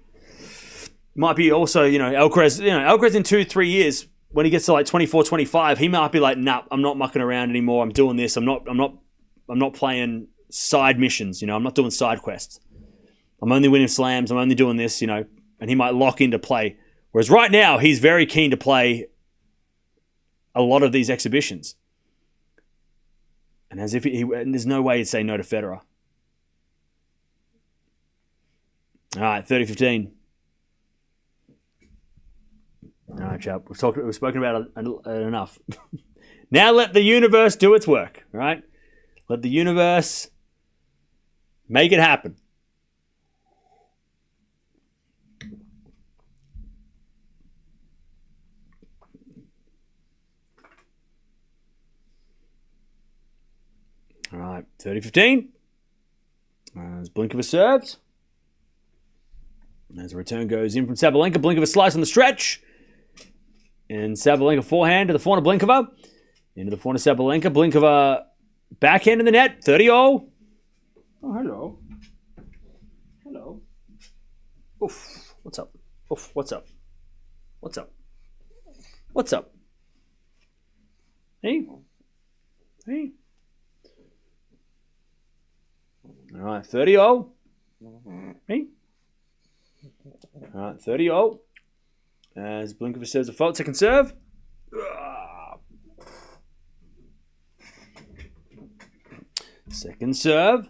Might be also, Alcaraz, Alcaraz in 2-3 years, when he gets to like 24, 25, he might be like, nah, I'm not mucking around anymore. I'm doing this. I'm not playing side missions. I'm not doing side quests. I'm only winning slams. I'm only doing this, and he might lock into play. Whereas right now, he's very keen to play a lot of these exhibitions. And as if and there's no way he'd say no to Federer. All right, 30-15. All right, chap. We've spoken about it enough. Now let the universe do its work, right? Let the universe make it happen. All right, 30-15. As Blinkova serves. As a return goes in from Sabalenka, Blinkova slice on the stretch. And Sabalenka forehand to the forehand of Blinkova. Into the forehand of Sabalenka. Blinkova backhand in the net. 30-0. Oh, hello. Hello. Oof. What's up? Oof. What's up? What's up? What's up? Hey. Hey. All right, 30-0. Hey. All right, 30-0. As Blinkova serves a fault, second serve. Second serve.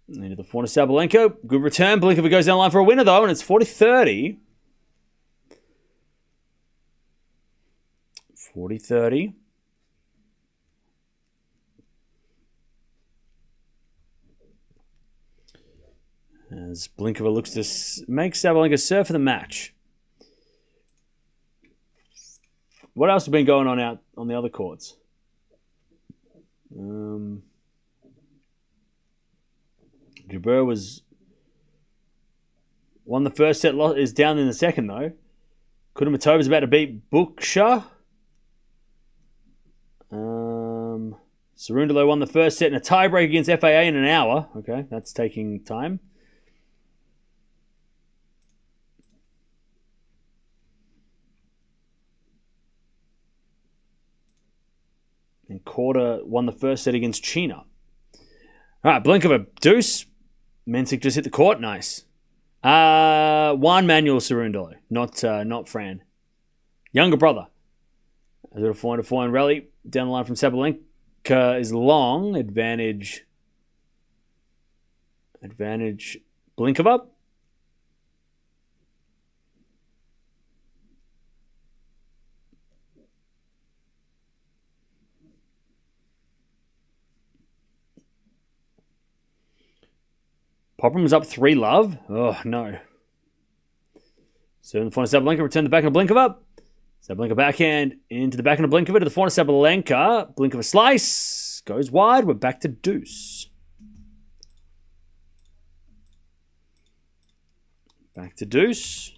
Into the forehand of Sabalenka. Good return. Blinkova goes down the line for a winner, though, and it's 40-30. 40-30. As Blinkova looks to make Sabalenka serve for the match. What else has been going on out on the other courts? Jabeur won the first set, is down in the second though. Kudermetova's about to beat Buksha. Cerundolo won the first set in a tiebreak against FAA in an hour. Okay, that's taking time. And Korda won the first set against China. All right, Blinkova deuce. Mensik just hit the court. Nice. Juan Manuel Cerundolo, not Fran. Younger brother. As a forehand rally down the line from Sabalenka is long. Advantage Blinkova. Popham was up 3-love. Oh, no. So in the forehand of Sabalenka, return the backhand of Blinkova. Sabalenka backhand into the backhand of Blinkova to the forehand of Sabalenka. Blinkova slice. Goes wide. We're back to deuce. Back to deuce.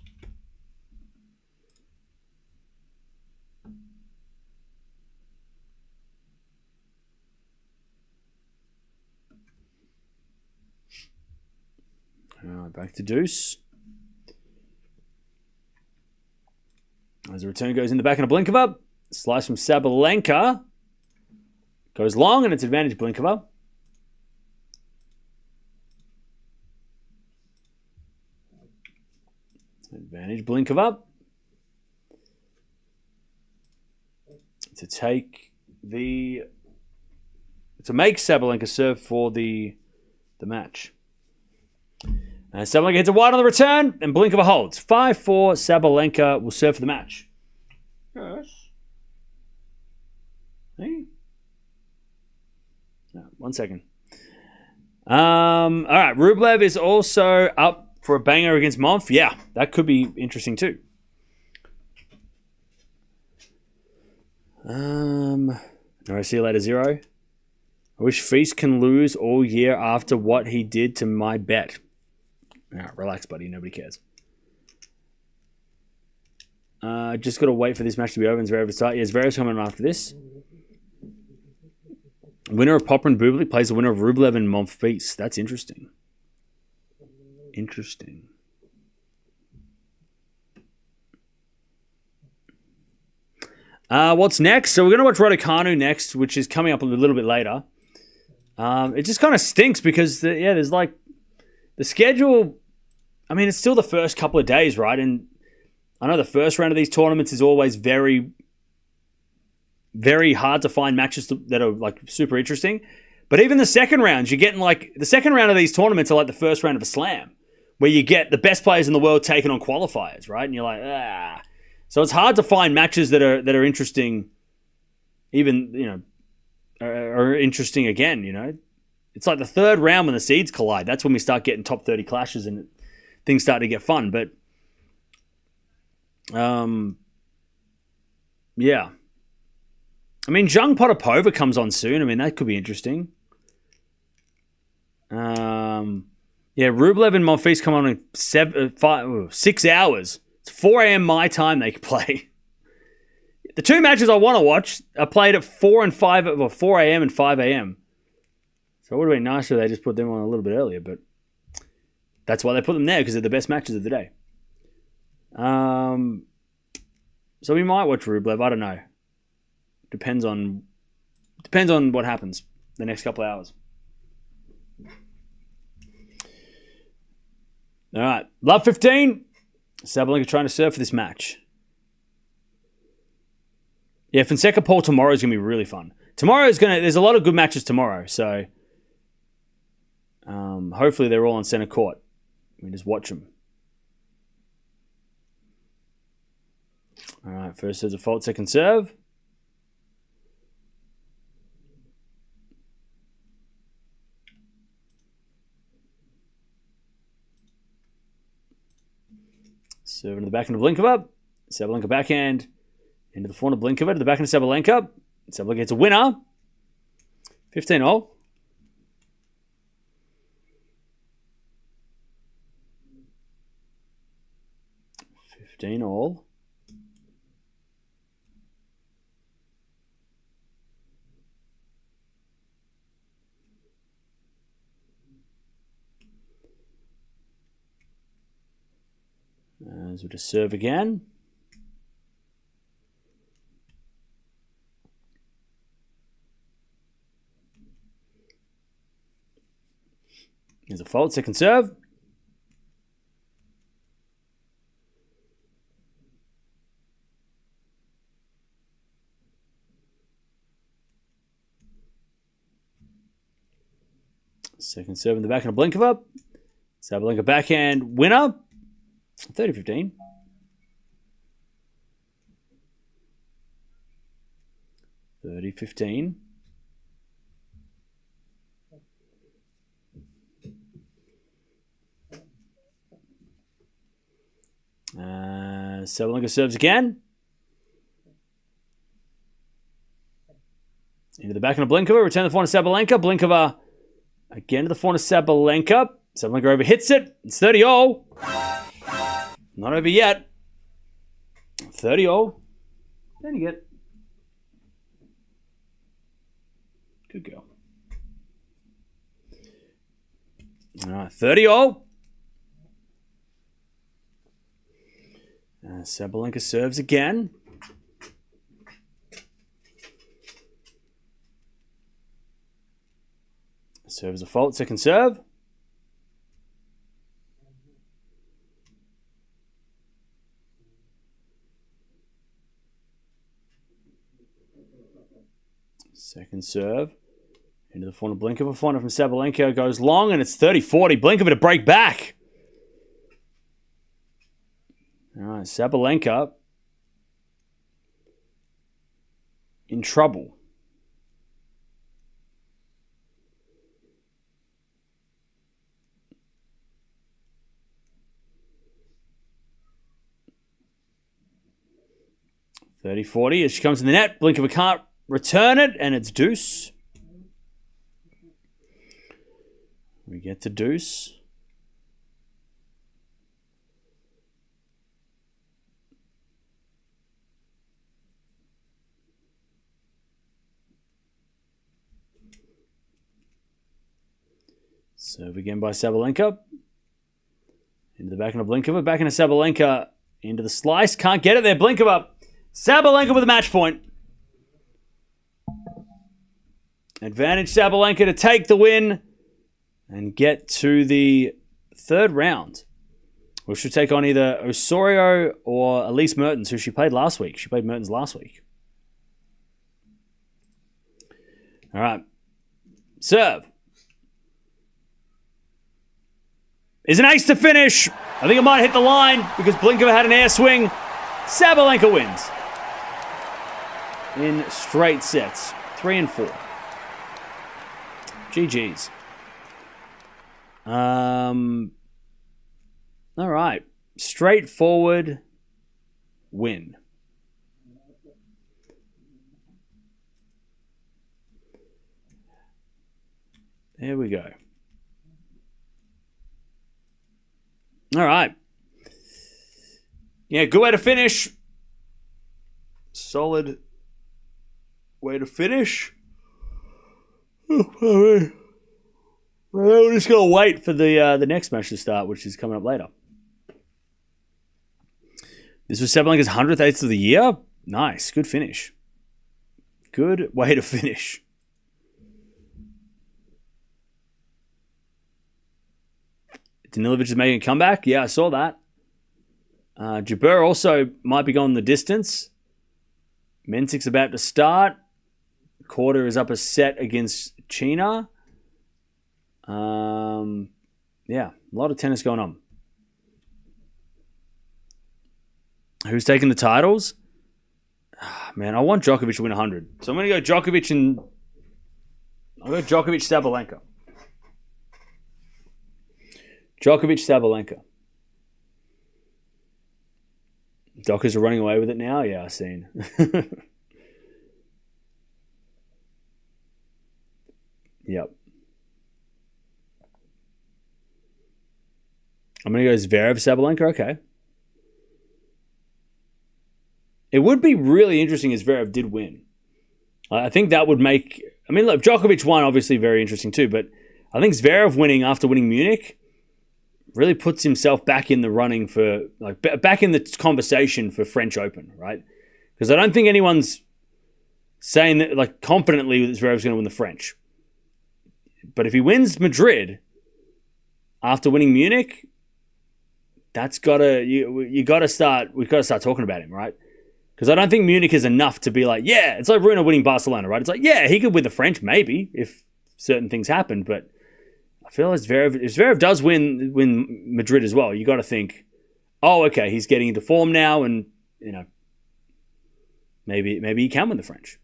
All right, back to deuce. As the return goes in the backhand of Blinkova. Slice from Sabalenka. Goes long, and it's advantage Blinkova. Advantage Blinkova. To make Sabalenka serve for the match. And Sabalenka hits a wide on the return, and Blinkova holds. 5-4, Sabalenka will serve for the match. Yes. Hey. No, 1 second. All right, Rublev is also up for a banger against Monf. Yeah, that could be interesting too. No, see you later, Zero. I wish Feast can lose all year after what he did to my bet. All right, relax, buddy. Nobody cares. Just got to wait for this match to be over and Zverev to start. Yeah, Zverev's coming on after this. Winner of Popper and Bublik plays the winner of Rublev and Monfils. That's interesting. Interesting. What's next? So we're going to watch Raducanu next, which is coming up a little bit later. It just kind of stinks because, there's like the schedule. I mean, it's still the first couple of days, right? And I know the first round of these tournaments is always very, very hard to find matches that are like super interesting. But even the second rounds, you're getting like the second round of these tournaments are like the first round of a slam, where you get the best players in the world taking on qualifiers, right? And you're like, ah. So it's hard to find matches that are interesting, even, are interesting again, It's like the third round when the seeds collide. That's when we start getting top 30 clashes and things start to get fun. But, yeah. I mean, Zhang Potapova comes on soon. I mean, that could be interesting. Yeah, Rublev and Monfils come on in 6 hours. It's 4 a.m. my time they can play. The two matches I want to watch are played at 4 and 5, or 4 a.m. and 5 a.m. So it would have been nicer if they just put them on a little bit earlier, but that's why they put them there, because they're the best matches of the day. So we might watch Rublev. I don't know. Depends on what happens the next couple of hours. All right, Love 15. Sabalenka trying to serve for this match. Yeah, Fonseca Paul tomorrow is going to be really fun. There's a lot of good matches tomorrow, so hopefully they're all on center court. We just watch them. All right, first serve's a fault, second serve. Serving to the backhand of Blinkova. Sabalenka backhand into the forehand of Blinkova to the backhand of Sabalenka. Sabalenka gets a winner. 15-all. 15-all. As we just serve again. Here's a fault, second serve. Second serve in the backhand of Blinkova. Sabalenka backhand winner. 30-15. 30-15. Sabalenka serves again. Into the backhand of Blinkova. Return the forehand of Sabalenka. Blinkova again to the forehand of Sabalenka. Sabalenka overhits it. It's 30-all. Not over yet. 30-all. Then you get. Good girl. All right, 30-all. Sabalenka serves again. Serve is a fault. Second serve. Second serve. Into the forehand of Blinkova. Forehand from Sabalenka goes long, and it's 30-40. Blinkova to break back. All right, Sabalenka in trouble. 30-40 as she comes in the net. Blinkova can't return it, and it's deuce. We get to deuce. Serve again by Sabalenka. Into the backhand of Blinkova. Backhand of Sabalenka. Into the slice. Can't get it there. Blinkova. Sabalenka with a match point. Advantage Sabalenka to take the win and get to the third round. We should take on either Osorio or Elise Mertens, who she played last week. She played Mertens last week. All right. Serve. Is an ace to finish. I think it might hit the line because Blinkova had an air swing. Sabalenka wins in straight sets, 3 and 4. GG's. All right. Straightforward win. There we go. All right. Yeah, good way to finish. Solid way to finish. We're just going to wait for the next match to start, which is coming up later. This was Sabalenka's 100th eighth of the year. Nice. Good finish. Good way to finish. Danilovic is making a comeback. Yeah, I saw that. Jabeur also might be going the distance. Mensik's about to start. Quarter is up a set against China. Yeah, a lot of tennis going on. Who's taking the titles? Man, I want Djokovic to win 100. So I'm going to go Djokovic and... I'll go Djokovic, Sabalenka. Djokovic, Sabalenka. Dockers are running away with it now? Yeah, I've seen. Yep. I'm going to go Zverev, Sabalenka. Okay. It would be really interesting if Zverev did win. I think that would make... I mean, look, Djokovic won, obviously very interesting too, but I think Zverev winning after winning Munich really puts himself back in the running for... like back in the conversation for French Open, right? Because I don't think anyone's saying that like confidently that Zverev's going to win the French. But if he wins Madrid after winning Munich, that's gotta... you gotta start... we've got to start talking about him, right? Because I don't think Munich is enough to be like, yeah, it's like Rune winning Barcelona, right? It's like, yeah, he could win the French, maybe, if certain things happen. But I feel like if Zverev does win Madrid as well, you got to think, oh, okay, he's getting into form now, and you know, maybe he can win the French.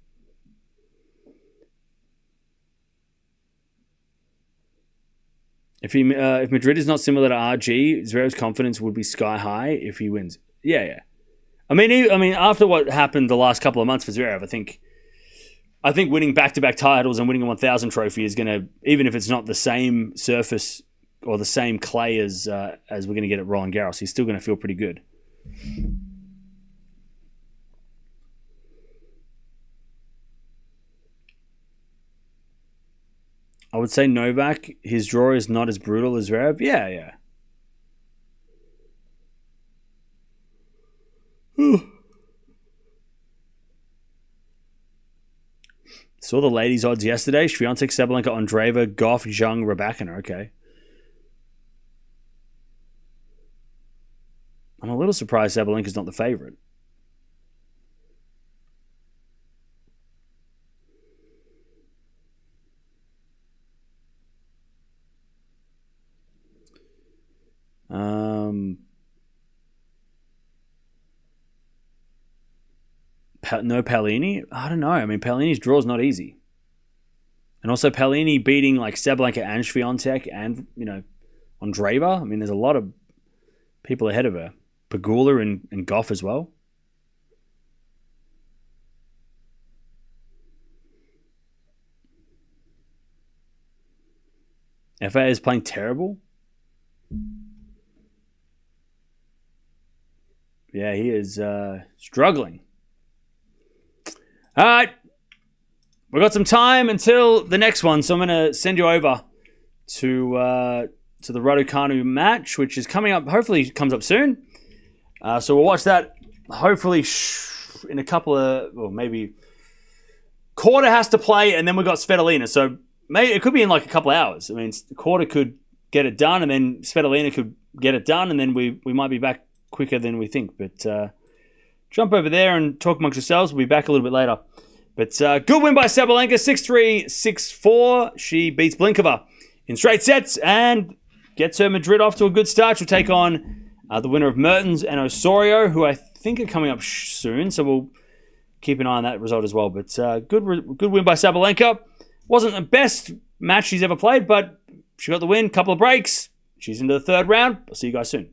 If Madrid is not similar to RG, Zverev's confidence would be sky high if he wins. Yeah. I mean, after what happened the last couple of months for Zverev, I think winning back-to-back titles and winning a 1,000 trophy is going to, even if it's not the same surface or the same clay as we're going to get at Roland Garros, he's still going to feel pretty good. I would say Novak, his draw is not as brutal as Zverev. Yeah. Saw the ladies' odds yesterday. Swiatek, Sabalenka, Andreeva, Gauff, Zhang, Raducanu. Okay. I'm a little surprised Sabalenka's not the favorite. No Paolini? I don't know. I mean, Paolini's draw is not easy. And also Paolini beating like Sabalenka and Swiatek and, you know, Andreeva. I mean, there's a lot of people ahead of her. Pegula and Gauff as well. FA is playing terrible. Yeah, he is struggling. All right. We've got some time until the next one, so I'm going to send you over to the Raducanu match, which is coming up. Hopefully comes up soon. So we'll watch that hopefully in a couple of, or maybe quarter has to play, and then we've got Svitolina. So maybe it could be in like a couple of hours. I mean, the quarter could get it done, and then Svitolina could get it done, and then we might be back quicker than we think. But jump over there and talk amongst yourselves. We'll be back a little bit later. But good win by Sabalenka, 6-3, 6-4. She beats Blinkova in straight sets and gets her Madrid off to a good start. She'll take on the winner of Mertens and Osorio, who I think are coming up soon. So we'll keep an eye on that result as well. But good win by Sabalenka. Wasn't the best match she's ever played, but she got the win. Couple of breaks. She's into the third round. I'll see you guys soon.